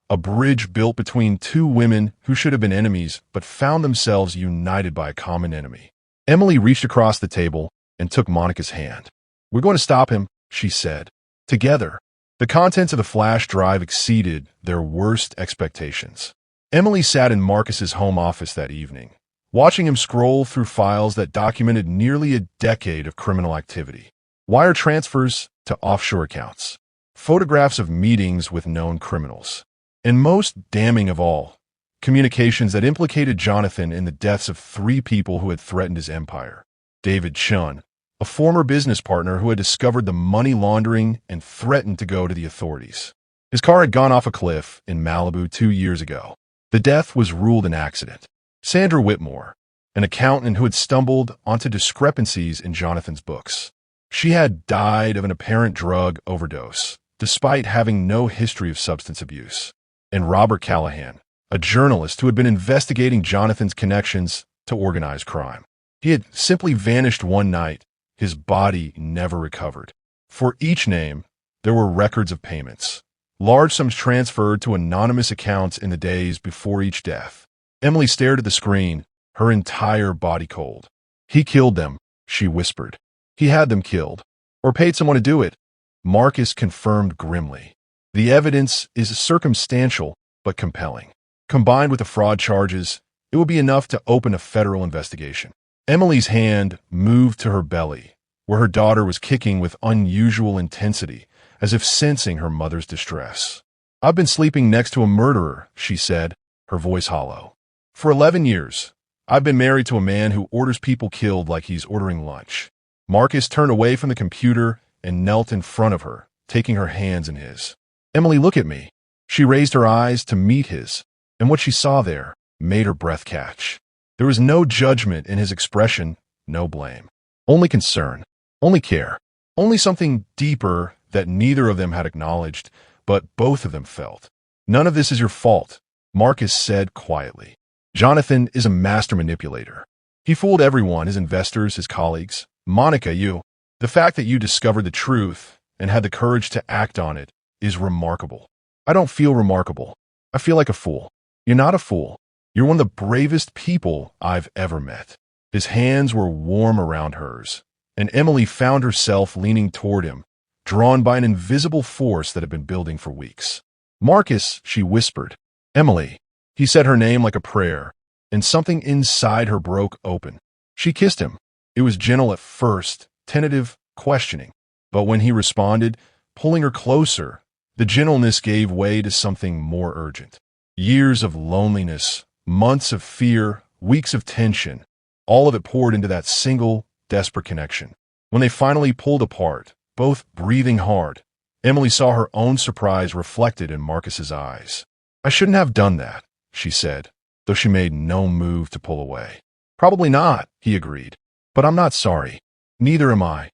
Speaker 1: a bridge built between two women who should have been enemies but found themselves united by a common enemy. Emily reached across the table and took Monica's hand. "We're going to stop him," she said. Together, the contents of the flash drive exceeded their worst expectations. Emily sat in Marcus's home office that evening, watching him scroll through files that documented nearly a decade of criminal activity. Wire transfers to offshore accounts, photographs of meetings with known criminals, and most damning of all, communications that implicated Jonathan in the deaths of 3 people who had threatened his empire. David Chun, a former business partner who had discovered the money laundering and threatened to go to the authorities. His car had gone off a cliff in Malibu 2 years ago. The death was ruled an accident. Sandra Whitmore, an accountant who had stumbled onto discrepancies in Jonathan's books. She had died of an apparent drug overdose, despite having no history of substance abuse. And Robert Callahan, a journalist who had been investigating Jonathan's connections to organized crime. He had simply vanished one night, his body never recovered. For each name, there were records of payments, large sums transferred to anonymous accounts in the days before each death. Emily stared at the screen, her entire body cold. "He killed them," she whispered. "He had them killed, or paid someone to do it." Marcus confirmed grimly. "The evidence is circumstantial but compelling. Combined with the fraud charges, it would be enough to open a federal investigation." Emily's hand moved to her belly, where her daughter was kicking with unusual intensity, as if sensing her mother's distress. "I've been sleeping next to a murderer," she said, her voice hollow. "For 11 years, I've been married to a man who orders people killed like he's ordering lunch." Marcus turned away from the computer and knelt in front of her, taking her hands in his. "Emily, look at me." She raised her eyes to meet his, and what she saw there made her breath catch. There was no judgment in his expression, no blame. Only concern, only care, only something deeper that neither of them had acknowledged, but both of them felt. "None of this is your fault," Marcus said quietly. "Jonathan is a master manipulator. He fooled everyone, his investors, his colleagues. Monica, you. The fact that you discovered the truth and had the courage to act on it is remarkable." "I don't feel remarkable. I feel like a fool." "You're not a fool. You're one of the bravest people I've ever met." His hands were warm around hers, and Emily found herself leaning toward him, drawn by an invisible force that had been building for weeks. "Marcus," she whispered. "Emily." He said her name like a prayer, and something inside her broke open. She kissed him. It was gentle at first, tentative, questioning. But when he responded, pulling her closer, the gentleness gave way to something more urgent. Years of loneliness, months of fear, weeks of tension, all of it poured into that single, desperate connection. When they finally pulled apart, both breathing hard, Emily saw her own surprise reflected in Marcus's eyes. "I shouldn't have done that," she said, though she made no move to pull away. "Probably not," he agreed. "But I'm not sorry. Neither am I."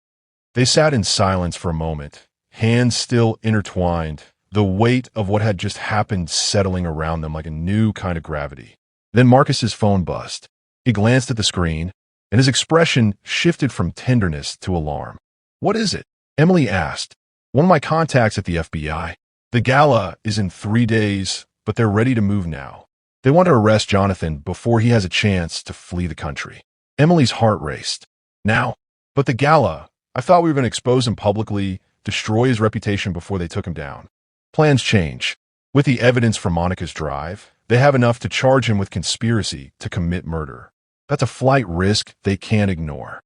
Speaker 1: They sat in silence for a moment, hands still intertwined, the weight of what had just happened settling around them like a new kind of gravity. Then Marcus's phone buzzed. He glanced at the screen, and his expression shifted from tenderness to alarm. "What is it?" Emily asked. "One of my contacts at the FBI. The gala is in 3 days, but they're ready to move now. They want to arrest Jonathan before he has a chance to flee the country." Emily's heart raced. "Now? But the gala, I thought we were going to expose him publicly, destroy his reputation before they took him down." "Plans change. With the evidence from Monica's drive, they have enough to charge him with conspiracy to commit murder. That's a flight risk they can't ignore."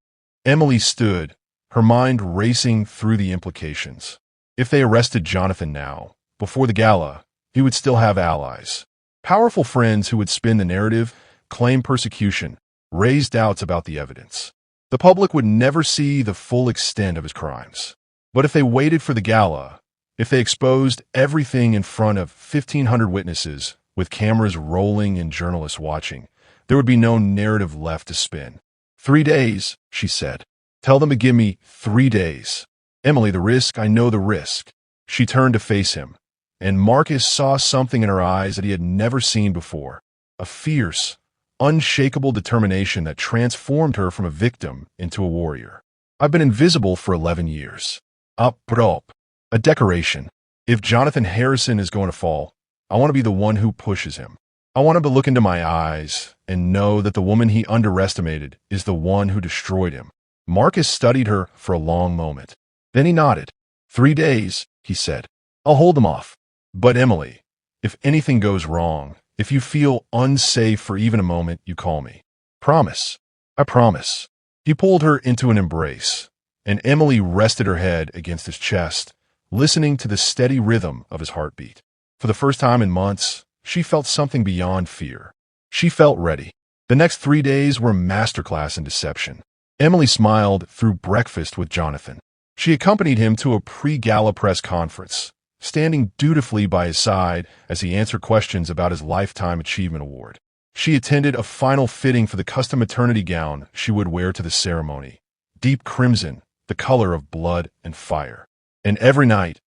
Speaker 1: Emily stood, her mind racing through the implications. If they arrested Jonathan now, before the gala, he would still have allies. Powerful friends who would spin the narrative, claim persecution, raise doubts about the evidence. The public would never see the full extent of his crimes. But if they waited for the gala, if they exposed everything in front of 1,500 witnesses, with cameras rolling and journalists watching, there would be no narrative left to spin. 3 days, she said. "Tell them to give me 3 days. Emily, the risk, I know the risk." She turned to face him, and Marcus saw something in her eyes that he had never seen before. A fierce, unshakable determination that transformed her from a victim into a warrior. "I've been invisible for 11 years. A prop, a decoration. If Jonathan Harrison is going to fall, I want to be the one who pushes him. I want him to look into my eyes and know that the woman he underestimated is the one who destroyed him. Marcus studied her for a long moment. Then he nodded. 3 days, he said. I'll hold them off. But Emily, if anything goes wrong, if you feel unsafe for even a moment, you call me. Promise. I promise. He pulled her into an embrace, and Emily rested her head against his chest, listening to the steady rhythm of his heartbeat. For the first time in months, she felt something beyond fear. She felt ready. The next 3 days were a masterclass in deception. Emily smiled through breakfast with Jonathan. She accompanied him to a pre-gala press conference, standing dutifully by his side as he answered questions about his Lifetime Achievement Award. She attended a final fitting for the custom maternity gown she would wear to the ceremony, deep crimson, the color of blood and fire. And every night,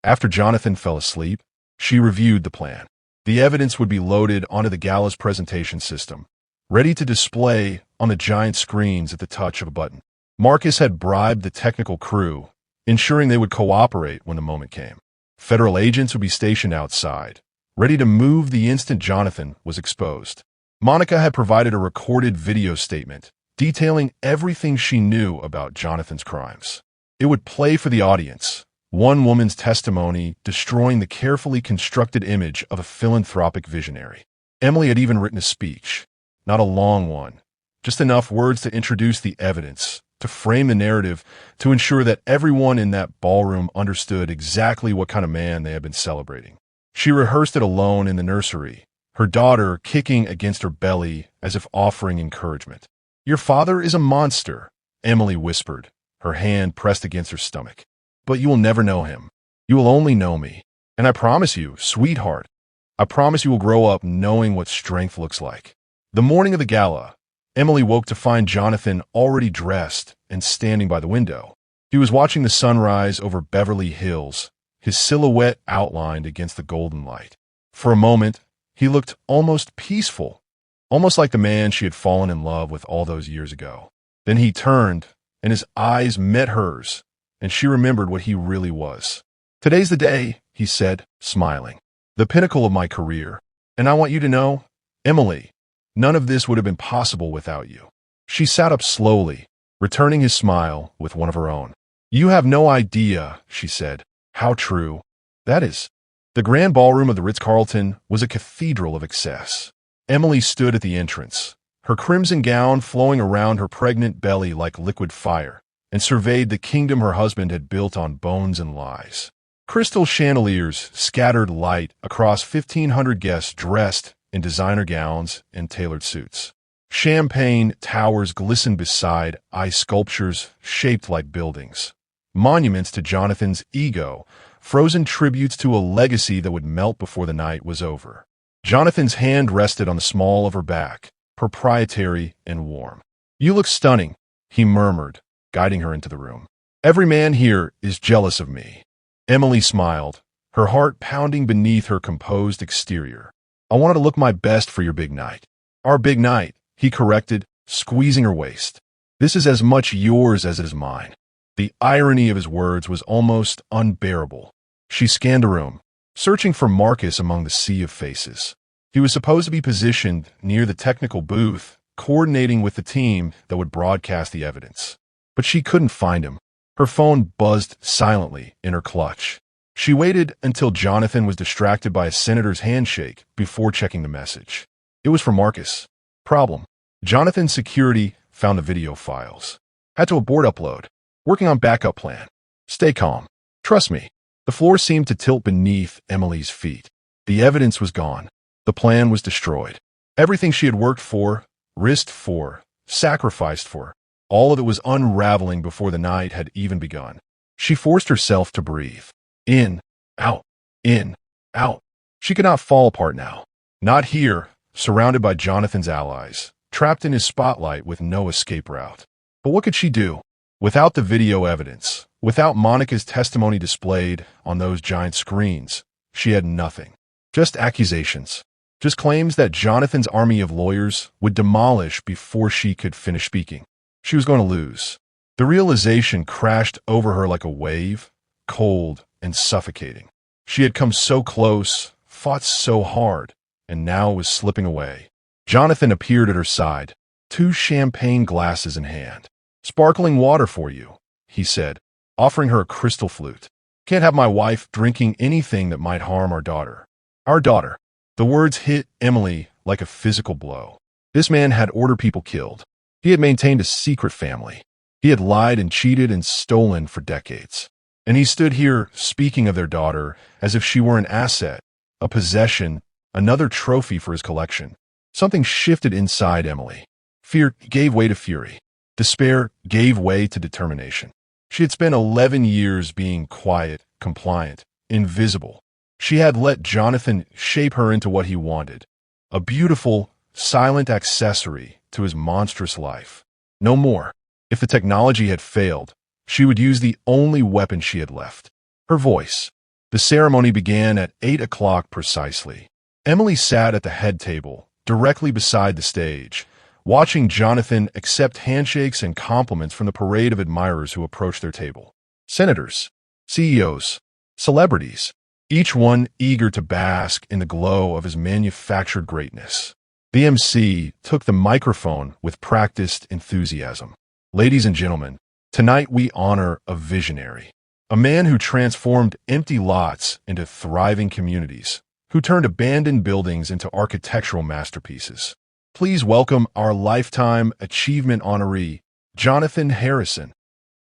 Speaker 1: after Jonathan fell asleep, she reviewed the plan. The evidence would be loaded onto the gala's presentation system, ready to display on the giant screens at the touch of a button. Marcus had bribed the technical crew, ensuring they would cooperate when the moment came. Federal agents would be stationed outside, ready to move the instant Jonathan was exposed. Monica had provided a recorded video statement detailing everything she knew about Jonathan's crimes. It would play for the audience, one woman's testimony destroying the carefully constructed image of a philanthropic visionary. Emily had even written a speech, not a long one, just enough words to introduce the evidence, to frame the narrative, to ensure that everyone in that ballroom understood exactly what kind of man they had been celebrating. She rehearsed it alone in the nursery, her daughter kicking against her belly as if offering encouragement. Your father is a monster, Emily whispered, her hand pressed against her stomach. But you will never know him. You will only know me. And I promise you, sweetheart, I promise you will grow up knowing what strength looks like. The morning of the gala, Emily woke to find Jonathan already dressed and standing by the window. He was watching the sunrise over Beverly Hills, his silhouette outlined against the golden light. For a moment, he looked almost peaceful, almost like the man she had fallen in love with all those years ago. Then he turned, and his eyes met hers, and she remembered what he really was. Today's the day, he said, smiling. The pinnacle of my career. And I want you to know, Emily, none of this would have been possible without you. She sat up slowly, returning his smile with one of her own. You have no idea, she said, how true that is. The grand ballroom of the Ritz-Carlton was a cathedral of excess. Emily stood at the entrance, her crimson gown flowing around her pregnant belly like liquid fire, and surveyed the kingdom her husband had built on bones and lies. Crystal chandeliers scattered light across 1,500 guests dressed in designer gowns and tailored suits. Champagne towers glistened beside ice sculptures shaped like buildings, monuments to Jonathan's ego, frozen tributes to a legacy that would melt before the night was over. Jonathan's hand rested on the small of her back, proprietary and warm. You look stunning, he murmured, guiding her into the room. Every man here is jealous of me. Emily smiled, her heart pounding beneath her composed exterior. I wanted to look my best for your big night. Our big night, he corrected, squeezing her waist. This is as much yours as it is mine. The irony of his words was almost unbearable. She scanned the room, searching for Marcus among the sea of faces. He was supposed to be positioned near the technical booth, coordinating with the team that would broadcast the evidence. But she couldn't find him. Her phone buzzed silently in her clutch. She waited until Jonathan was distracted by a senator's handshake before checking the message. It was from Marcus. Problem. Jonathan's security found the video files. Had to abort upload. Working on backup plan. Stay calm. Trust me. The floor seemed to tilt beneath Emily's feet. The evidence was gone. The plan was destroyed. Everything she had worked for, risked for, sacrificed for, all of it was unraveling before the night had even begun. She forced herself to breathe. In, out, in, out. She could not fall apart now. Not here, surrounded by Jonathan's allies, trapped in his spotlight with no escape route. But what could she do? Without the video evidence, without Monica's testimony displayed on those giant screens, she had nothing. Just accusations. Just claims that Jonathan's army of lawyers would demolish before she could finish speaking. She was going to lose. The realization crashed over her like a wave, cold and suffocating. She had come so close, fought so hard, and now was slipping away. Jonathan appeared at her side, 2 champagne glasses in hand. "Sparkling water for you," he said, offering her a crystal flute. "Can't have my wife drinking anything that might harm our daughter." Our daughter. The words hit Emily like a physical blow. This man had ordered people killed. He had maintained a secret family. He had lied and cheated and stolen for decades. And he stood here speaking of their daughter as if she were an asset, a possession, another trophy for his collection. Something shifted inside Emily. Fear gave way to fury. Despair gave way to determination. She had spent 11 years being quiet, compliant, invisible. She had let Jonathan shape her into what he wanted, a beautiful, silent accessory to his monstrous life. No more. If the technology had failed, she would use the only weapon she had left, her voice. The ceremony began at 8 o'clock precisely. Emily sat at the head table, directly beside the stage, watching Jonathan accept handshakes and compliments from the parade of admirers who approached their table. Senators, CEOs, celebrities, each one eager to bask in the glow of his manufactured greatness. The MC took the microphone with practiced enthusiasm. "Ladies and gentlemen, tonight we honor a visionary, a man who transformed empty lots into thriving communities, who turned abandoned buildings into architectural masterpieces. Please welcome our Lifetime Achievement honoree, Jonathan Harrison."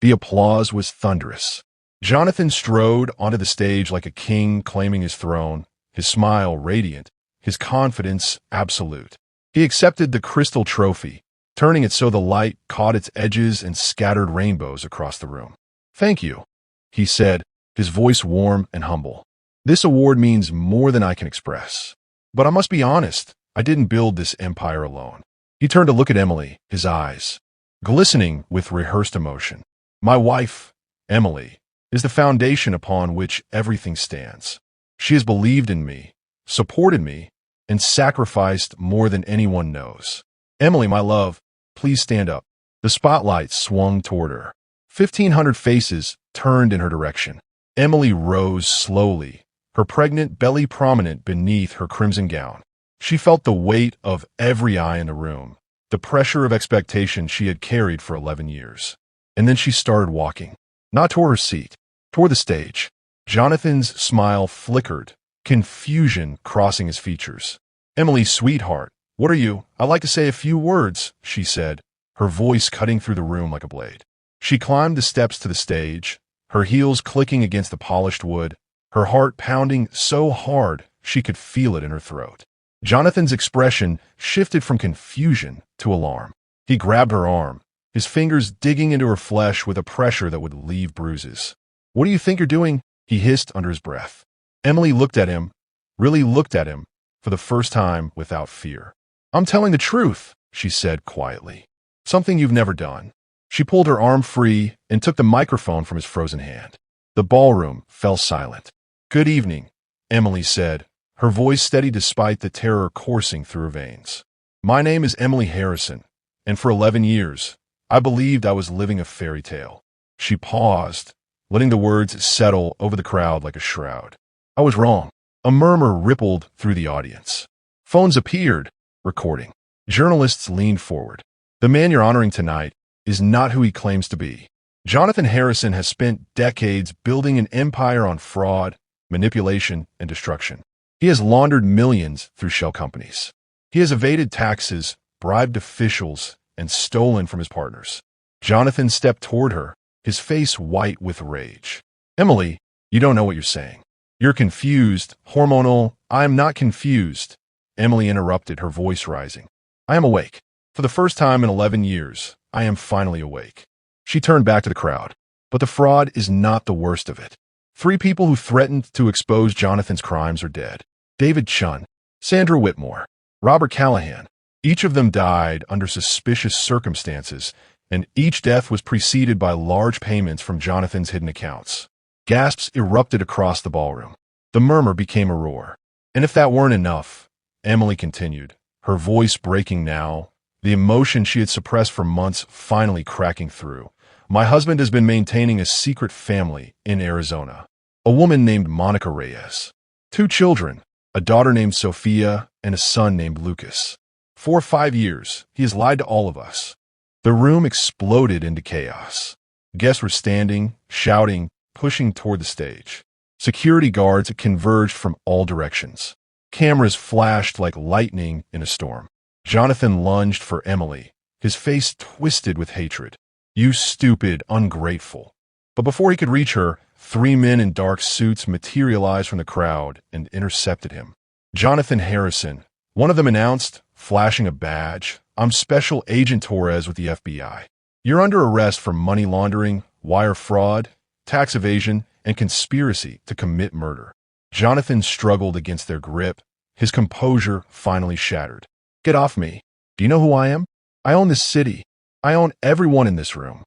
Speaker 1: The applause was thunderous. Jonathan strode onto the stage like a king claiming his throne, his smile radiant, his confidence absolute. He accepted the crystal trophy, turning it so the light caught its edges and scattered rainbows across the room. "Thank you," he said, his voice warm and humble. "This award means more than I can express. But I must be honest, I didn't build this empire alone." He turned to look at Emily, his eyes glistening with rehearsed emotion. "My wife, Emily, is the foundation upon which everything stands. She has believed in me, supported me, and sacrificed more than anyone knows. Emily, my love, please stand up." The spotlight swung toward her. 1,500 faces turned in her direction. Emily rose slowly, her pregnant belly prominent beneath her crimson gown. She felt the weight of every eye in the room, the pressure of expectation she had carried for 11 years. And then she started walking, not toward her seat, toward the stage. Jonathan's smile flickered, confusion crossing his features. "Emily, sweetheart, what are you? I'd like to say a few words," she said, her voice cutting through the room like a blade. She climbed the steps to the stage, her heels clicking against the polished wood, her heart pounding so hard she could feel it in her throat. Jonathan's expression shifted from confusion to alarm. He grabbed her arm, his fingers digging into her flesh with a pressure that would leave bruises. "What do you think you're doing?" he hissed under his breath. Emily looked at him, really looked at him, for the first time without fear. "I'm telling the truth," she said quietly. "Something you've never done." She pulled her arm free and took the microphone from his frozen hand. The ballroom fell silent. "Good evening," Emily said, her voice steady despite the terror coursing through her veins. "My name is Emily Harrison, and for 11 years, I believed I was living a fairy tale." She paused, letting the words settle over the crowd like a shroud. "I was wrong." A murmur rippled through the audience. Phones appeared, recording. Journalists leaned forward. "The man you're honoring tonight is not who he claims to be. Jonathan Harrison has spent decades building an empire on fraud, manipulation, and destruction. He has laundered millions through shell companies. He has evaded taxes, bribed officials, and stolen from his partners." Jonathan stepped toward her, his face white with rage. "Emily, you don't know what you're saying. You're confused, hormonal." "I am not confused," Emily interrupted, her voice rising. "I am awake. For the first time in 11 years, I am finally awake." She turned back to the crowd. But the fraud is not the worst of it. 3 people who threatened to expose Jonathan's crimes are dead. David Chun, Sandra Whitmore, Robert Callahan. Each of them died under suspicious circumstances, and each death was preceded by large payments from Jonathan's hidden accounts. Gasps erupted across the ballroom. The murmur became a roar. "And if that weren't enough," Emily continued, her voice breaking now, the emotion she had suppressed for months finally cracking through, "my husband has been maintaining a secret family in Arizona. A woman named Monica Reyes. 2 children, a daughter named Sophia, and a son named Lucas. For 5 years, he has lied to all of us. The room exploded into chaos. Guests were standing, shouting, pushing toward the stage. Security guards converged from all directions. Cameras flashed like lightning in a storm. Jonathan lunged for Emily, his face twisted with hatred. "You stupid, ungrateful." But before he could reach her, 3 men in dark suits materialized from the crowd and intercepted him. "Jonathan Harrison," one of them announced, flashing a badge. "I'm Special Agent Torres with the FBI. You're under arrest for money laundering, wire fraud, tax evasion, and conspiracy to commit murder." Jonathan struggled against their grip, his composure finally shattered. "Get off me. Do you know who I am? I own this city. I own everyone in this room."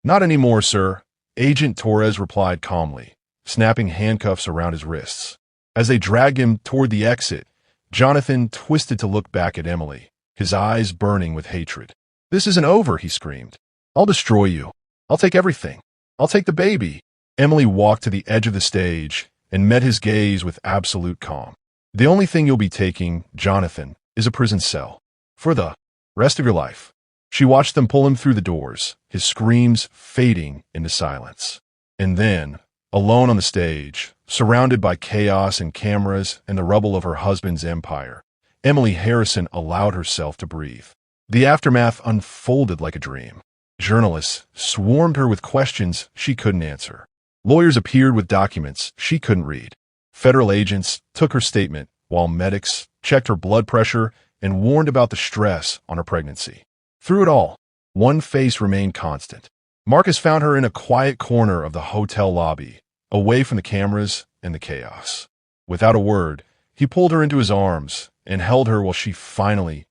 Speaker 1: "Not anymore, sir," Agent Torres replied calmly, snapping handcuffs around his wrists. As they dragged him toward the exit, Jonathan twisted to look back at Emily, his eyes burning with hatred. "This isn't over," he screamed. "I'll destroy you. I'll take everything. I'll take the baby." Emily walked to the edge of the stage and met his gaze with absolute calm. "The only thing you'll be taking, Jonathan, is a prison cell. For the rest of your life." She watched them pull him through the doors, his screams fading into silence. And then, alone on the stage, surrounded by chaos and cameras and the rubble of her husband's empire, Emily Harrison allowed herself to breathe. The aftermath unfolded like a dream. Journalists swarmed her with questions she couldn't answer. Lawyers appeared with documents she couldn't read. Federal agents took her statement, while medics checked her blood pressure and warned about the stress on her pregnancy. Through it all, one face remained constant. Marcus found her in a quiet corner of the hotel lobby, away from the cameras and the chaos. Without a word, he pulled her into his arms and held her while she finally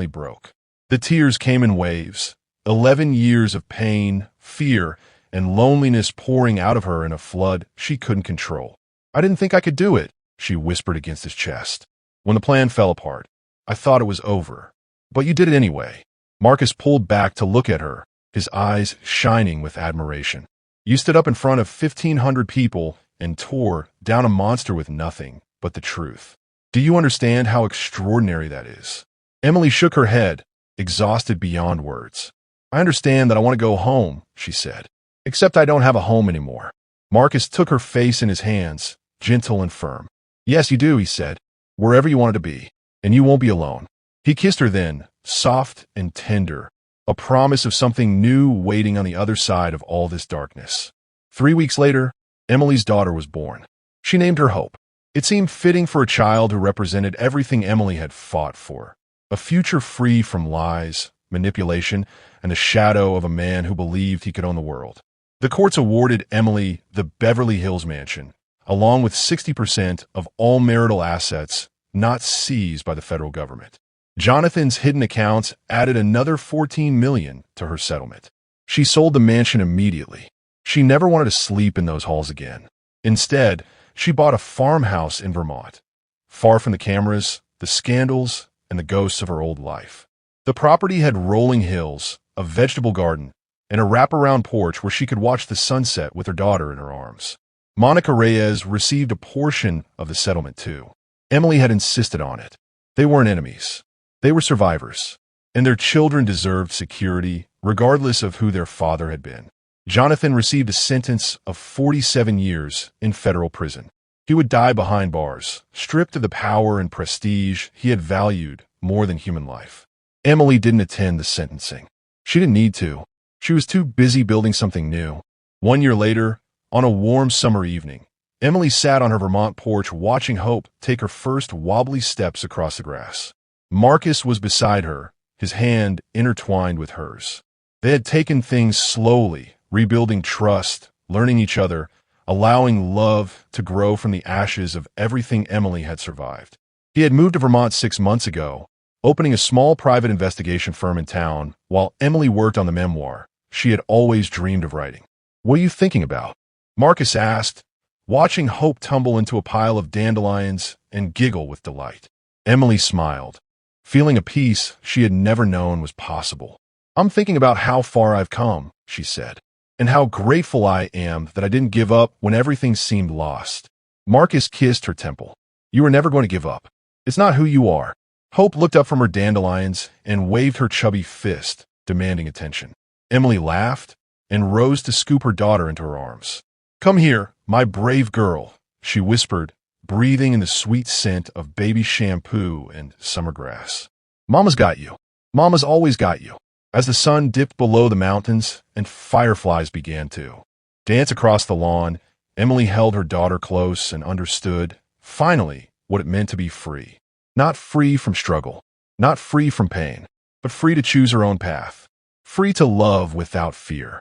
Speaker 1: broke. The tears came in waves, 11 years of pain, fear, and loneliness pouring out of her in a flood she couldn't control. "I didn't think I could do it," she whispered against his chest. "When the plan fell apart, I thought it was over. But you did it anyway." Marcus pulled back to look at her, his eyes shining with admiration. "You stood up in front of 1,500 people and tore down a monster with nothing but the truth. Do you understand how extraordinary that is?" Emily shook her head, exhausted beyond words. "I understand that I want to go home," she said. "Except I don't have a home anymore." Marcus took her face in his hands, gentle and firm. "Yes, you do," he said. "Wherever you want it to be. And you won't be alone." He kissed her then, soft and tender, a promise of something new waiting on the other side of all this darkness. 3 weeks later, Emily's daughter was born. She named her Hope. It seemed fitting for a child who represented everything Emily had fought for. A future free from lies, manipulation, and the shadow of a man who believed he could own the world. The courts awarded Emily the Beverly Hills mansion, along with 60% of all marital assets not seized by the federal government. Jonathan's hidden accounts added another $14 million to her settlement. She sold the mansion immediately. She never wanted to sleep in those halls again. Instead, she bought a farmhouse in Vermont, far from the cameras, the scandals, and the ghosts of her old life. The property had rolling hills, a vegetable garden, and a wraparound porch where she could watch the sunset with her daughter in her arms. Monica Reyes received a portion of the settlement too. Emily had insisted on it. They weren't enemies. They were survivors, and their children deserved security, regardless of who their father had been. Jonathan received a sentence of 47 years in federal prison. He would die behind bars, stripped of the power and prestige he had valued more than human life. Emily didn't attend the sentencing. She didn't need to. She was too busy building something new. 1 year later, on a warm summer evening, Emily sat on her Vermont porch watching Hope take her first wobbly steps across the grass. Marcus was beside her, his hand intertwined with hers. They had taken things slowly, rebuilding trust, learning each other, allowing love to grow from the ashes of everything Emily had survived. He had moved to Vermont 6 months ago, opening a small private investigation firm in town while Emily worked on the memoir she had always dreamed of writing. "What are you thinking about?" Marcus asked, watching Hope tumble into a pile of dandelions and giggle with delight. Emily smiled, feeling a peace she had never known was possible. "I'm thinking about how far I've come," she said, "and how grateful I am that I didn't give up when everything seemed lost." Marcus kissed her temple. You were never going to give up. It's not who you are. Hope looked up from her dandelions and waved her chubby fist, demanding attention. Emily laughed and rose to scoop her daughter into her arms. "Come here, my brave girl," she whispered, breathing in the sweet scent of baby shampoo and summer grass. "Mama's got you. Mama's always got you." As the sun dipped below the mountains and fireflies began to dance across the lawn, Emily held her daughter close and understood, finally, what it meant to be free. Not free from struggle, not free from pain, but free to choose her own path. Free to love without fear.